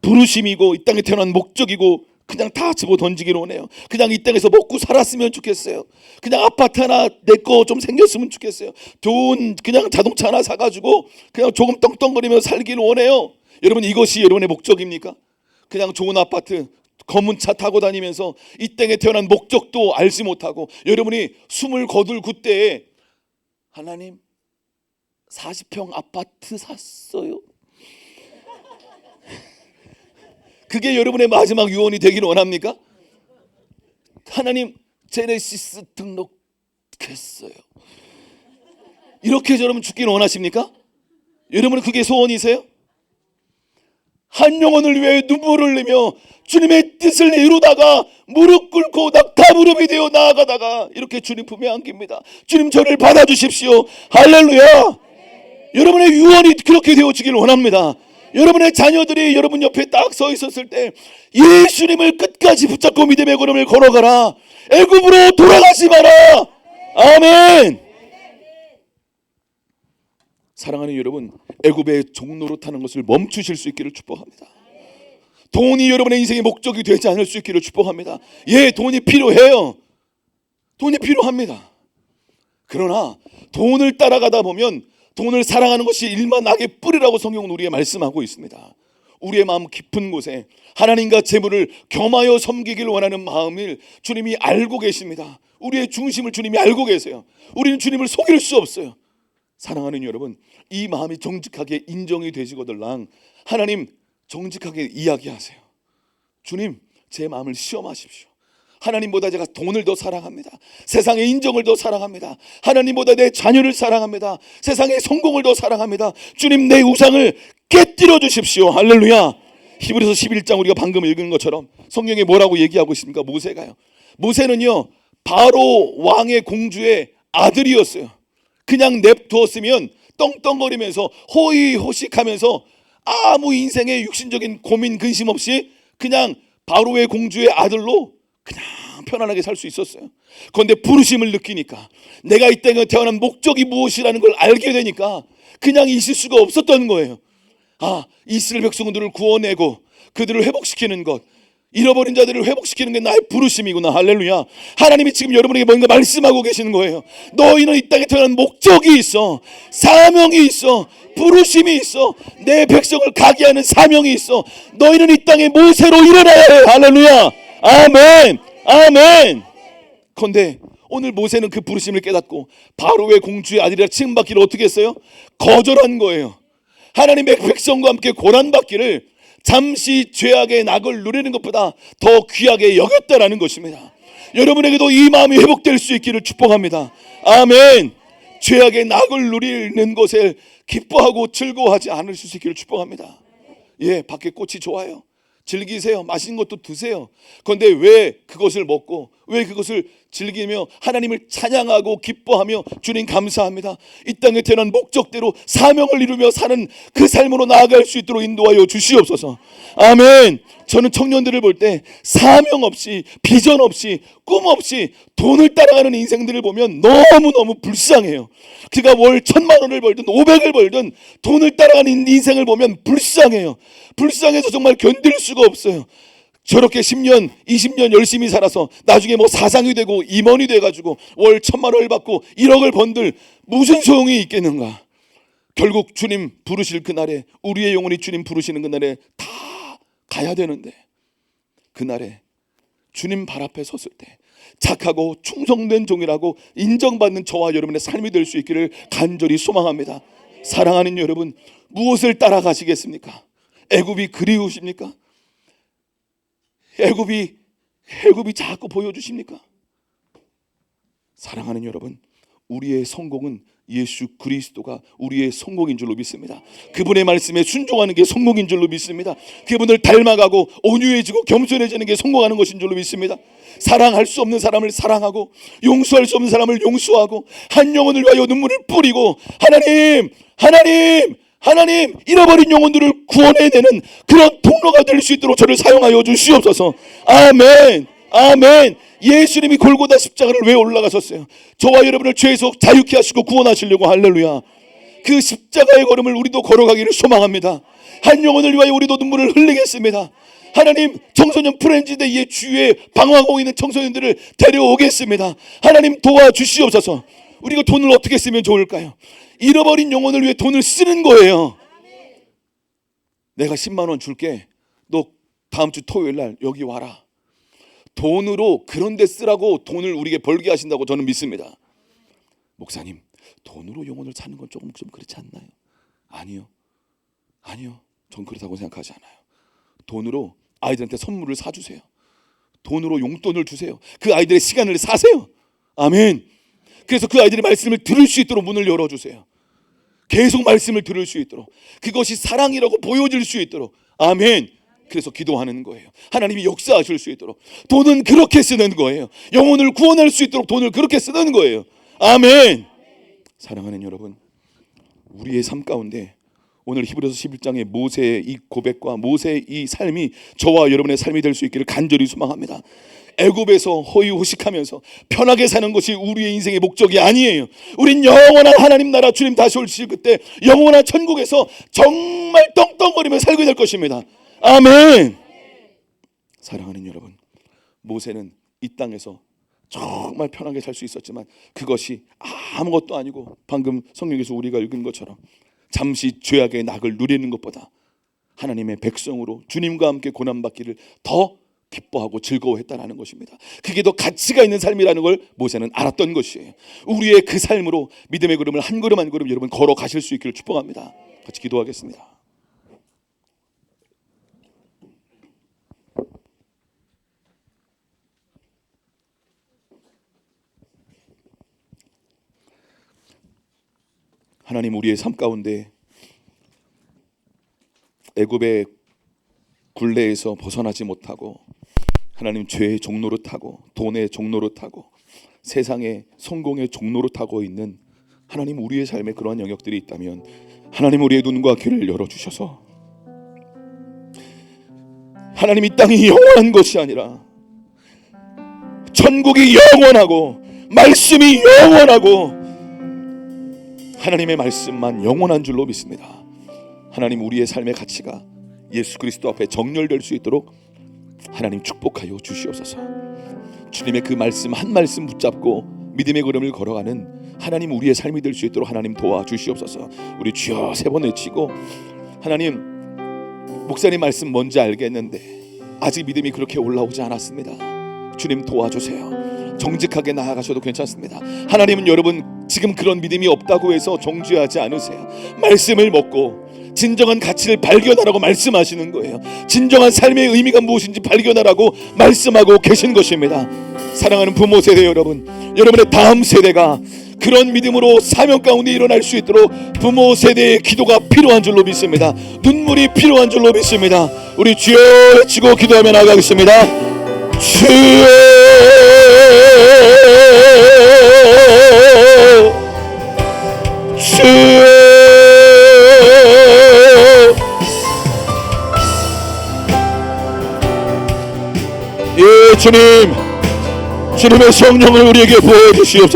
부르심이고 이 땅에 태어난 목적이고 그냥 다 집어 던지기로 오네요. 그냥 이 땅에서 먹고 살았으면 좋겠어요. 그냥 아파트 하나 내 거 좀 생겼으면 좋겠어요. 돈 그냥 자동차 하나 사가지고 그냥 조금 떵떵거리며 살기를 원해요. 여러분 이것이 여러분의 목적입니까? 그냥 좋은 아파트 검은 차 타고 다니면서 이 땅에 태어난 목적도 알지 못하고 여러분이 숨을 거둘 그때에 하나님 40평 아파트 샀어요. 그게 여러분의 마지막 유언이 되기를 원합니까? 하나님 제네시스 등록했어요. 이렇게 여러분 죽기를 원하십니까? 여러분은 그게 소원이세요? 한 영혼을 위해 눈물을 흘리며 주님의 뜻을 이루다가 무릎 꿇고 낙타무릎이 되어 나아가다가 이렇게 주님 품에 안깁니다. 주님 저를 받아주십시오. 할렐루야. 여러분의 유언이 그렇게 되어지기를 원합니다. 여러분의 자녀들이 여러분 옆에 딱 서 있었을 때 예수님을 끝까지 붙잡고 믿음의 걸음을 걸어가라. 애굽으로 돌아가지 마라. 아멘. 사랑하는 여러분, 애굽의 종로로 타는 것을 멈추실 수 있기를 축복합니다. 돈이 여러분의 인생의 목적이 되지 않을 수 있기를 축복합니다. 예, 돈이 필요해요. 돈이 필요합니다. 그러나 돈을 따라가다 보면 돈을 사랑하는 것이 일만 악의 뿌리라고 성경은 우리에게 말씀하고 있습니다. 우리의 마음 깊은 곳에 하나님과 재물을 겸하여 섬기길 원하는 마음을 주님이 알고 계십니다. 우리의 중심을 주님이 알고 계세요. 우리는 주님을 속일 수 없어요. 사랑하는 여러분, 이 마음이 정직하게 인정이 되시거들랑 하나님 정직하게 이야기하세요. 주님, 제 마음을 시험하십시오. 하나님보다 제가 돈을 더 사랑합니다. 세상의 인정을 더 사랑합니다. 하나님보다 내 자녀를 사랑합니다. 세상의 성공을 더 사랑합니다. 주님, 내 우상을 깨뜨려 주십시오. 할렐루야. 히브리서 11장 우리가 방금 읽은 것처럼 성경에 뭐라고 얘기하고 있습니까? 모세가요. 모세는요, 바로 왕의 공주의 아들이었어요. 그냥 냅두었으면 떵떵거리면서 호의호식하면서 아무 인생의 육신적인 고민 근심 없이 그냥 바로의 공주의 아들로 그냥 편안하게 살 수 있었어요. 그런데 부르심을 느끼니까, 내가 이 땅에 태어난 목적이 무엇이라는 걸 알게 되니까 그냥 있을 수가 없었던 거예요. 이스라엘 백성들을 구원내고 그들을 회복시키는 것, 잃어버린 자들을 회복시키는 게 나의 부르심이구나. 할렐루야. 하나님이 지금 여러분에게 뭔가 말씀하고 계시는 거예요. 너희는 이 땅에 태어난 목적이 있어, 사명이 있어, 부르심이 있어, 내 백성을 가게 하는 사명이 있어. 너희는 이 땅에 모세로 일어나야 해. 할렐루야. 아멘, 아멘. 그런데 오늘 모세는 그 부르심을 깨닫고 바로의 공주의 아들이라 칭받기를 어떻게 했어요? 거절한 거예요. 하나님의 백성과 함께 고난받기를 잠시 죄악의 낙을 누리는 것보다 더 귀하게 여겼다라는 것입니다. 여러분에게도 이 마음이 회복될 수 있기를 축복합니다. 아멘. 죄악의 낙을 누리는 것에 기뻐하고 즐거워하지 않을 수 있기를 축복합니다. 예, 밖에 꽃이 좋아요. 즐기세요. 맛있는 것도 드세요. 그런데 왜 그것을 먹고 왜 그것을 즐기며 하나님을 찬양하고 기뻐하며 주님 감사합니다, 이 땅에 태어난 목적대로 사명을 이루며 사는 그 삶으로 나아갈 수 있도록 인도하여 주시옵소서. 아멘. 저는 청년들을 볼 때 사명 없이, 비전 없이, 꿈 없이 돈을 따라가는 인생들을 보면 너무너무 불쌍해요. 그가 월 1,000만 원을 벌든 500을 벌든 돈을 따라가는 인생을 보면 불쌍해요. 불쌍해서 정말 견딜 수가 없어요. 저렇게 10년, 20년 열심히 살아서 나중에 뭐 사장이 되고 임원이 돼가지고 월 1,000만 원을 받고 1억을 번들 무슨 소용이 있겠는가. 결국 주님 부르실 그날에, 우리의 영혼이 주님 부르시는 그날에 다 가야 되는데, 그날에 주님 발 앞에 섰을 때 착하고 충성된 종이라고 인정받는 저와 여러분의 삶이 될 수 있기를 간절히 소망합니다. 사랑하는 여러분, 무엇을 따라가시겠습니까? 애굽이 그리우십니까? 애굽이 자꾸 보여주십니까? 사랑하는 여러분, 우리의 성공은 예수 그리스도가 우리의 성공인 줄로 믿습니다. 그분의 말씀에 순종하는 게 성공인 줄로 믿습니다. 그분을 닮아가고 온유해지고 겸손해지는 게 성공하는 것인 줄로 믿습니다. 사랑할 수 없는 사람을 사랑하고 용서할 수 없는 사람을 용서하고 한 영혼을 위하여 눈물을 뿌리고 하나님 잃어버린 영혼들을 구원해내는 그런 통로가 될 수 있도록 저를 사용하여 주시옵소서. 아멘, 아멘. 예수님이 골고다 십자가를 왜 올라가셨어요? 저와 여러분을 죄에서 자유케 하시고 구원하시려고. 할렐루야. 그 십자가의 걸음을 우리도 걸어가기를 소망합니다. 한 영혼을 위하여 우리도 눈물을 흘리겠습니다. 하나님, 청소년 프렌즈데이의 주위에 방황하고 있는 청소년들을 데려오겠습니다. 하나님 도와주시옵소서. 우리가 돈을 어떻게 쓰면 좋을까요? 잃어버린 영혼을 위해 돈을 쓰는 거예요. 내가 10만 원 줄게, 너 다음 주 토요일 날 여기 와라. 돈으로 그런 데 쓰라고 돈을 우리에게 벌게 하신다고 저는 믿습니다. 목사님, 돈으로 영혼을 사는 건 조금 좀 그렇지 않나요? 아니요, 전 그렇다고 생각하지 않아요. 돈으로 아이들한테 선물을 사주세요. 돈으로 용돈을 주세요. 그 아이들의 시간을 사세요. 아멘. 그래서 그 아이들이 말씀을 들을 수 있도록 문을 열어주세요. 계속 말씀을 들을 수 있도록, 그것이 사랑이라고 보여질 수 있도록. 아멘. 그래서 기도하는 거예요. 하나님이 역사하실 수 있도록 돈은 그렇게 쓰는 거예요. 영혼을 구원할 수 있도록 돈을 그렇게 쓰는 거예요. 아멘. 사랑하는 여러분, 우리의 삶 가운데 오늘 히브리서 11장의 모세의 이 고백과 모세의 이 삶이 저와 여러분의 삶이 될 수 있기를 간절히 소망합니다. 애굽에서 호의호식하면서 편하게 사는 것이 우리의 인생의 목적이 아니에요. 우린 영원한 하나님 나라, 주님 다시 오실 그때 영원한 천국에서 정말 떵떵거리며 살게 될 것입니다. 아멘. 사랑하는 여러분, 모세는 이 땅에서 정말 편하게 살 수 있었지만 그것이 아무것도 아니고, 방금 성경에서 우리가 읽은 것처럼 잠시 죄악의 낙을 누리는 것보다 하나님의 백성으로 주님과 함께 고난받기를 더 기뻐하고 즐거워했다는 것입니다. 그게 더 가치가 있는 삶이라는 걸 모세는 알았던 것이에요. 우리의 그 삶으로 믿음의 걸음을 한 걸음 한 걸음 여러분 걸어가실 수 있기를 축복합니다. 같이 기도하겠습니다. 하나님, 우리의 삶 가운데 애굽의 굴레에서 벗어나지 못하고 하나님 죄의 종로를 타고 돈의 종로를 타고 세상의 성공의 종로를 타고 있는 하나님, 우리의 삶에 그러한 영역들이 있다면 하나님, 우리의 눈과 귀를 열어주셔서 하나님, 이 땅이 영원한 것이 아니라 천국이 영원하고 말씀이 영원하고 하나님의 말씀만 영원한 줄로 믿습니다. 하나님, 우리의 삶의 가치가 예수 그리스도 앞에 정렬될 수 있도록 하나님 축복하여 주시옵소서. 주님의 그 말씀 한 말씀 붙잡고 믿음의 걸음을 걸어가는 하나님, 우리의 삶이 될 수 있도록 하나님 도와주시옵소서. 우리 주여 세 번 외치고, 하나님, 목사님 말씀 뭔지 알겠는데 아직 믿음이 그렇게 올라오지 않았습니다. 주님 도와주세요. 정직하게 나아가셔도 괜찮습니다. 하나님은 여러분 지금 그런 믿음이 없다고 해서 정죄하지 않으세요. 말씀을 먹고 진정한 가치를 발견하라고 말씀하시는 거예요. 진정한 삶의 의미가 무엇인지 발견하라고 말씀하고 계신 것입니다. 사랑하는 부모 세대 여러분, 여러분의 다음 세대가 그런 믿음으로 사명 가운데 일어날 수 있도록 부모 세대의 기도가 필요한 줄로 믿습니다. 눈물이 필요한 줄로 믿습니다. 우리 주여 외치고 기도하며 나가겠습니다. 주여, 주여, 예, 주님, 주님의 성령을 우리에게 보여주시옵소서.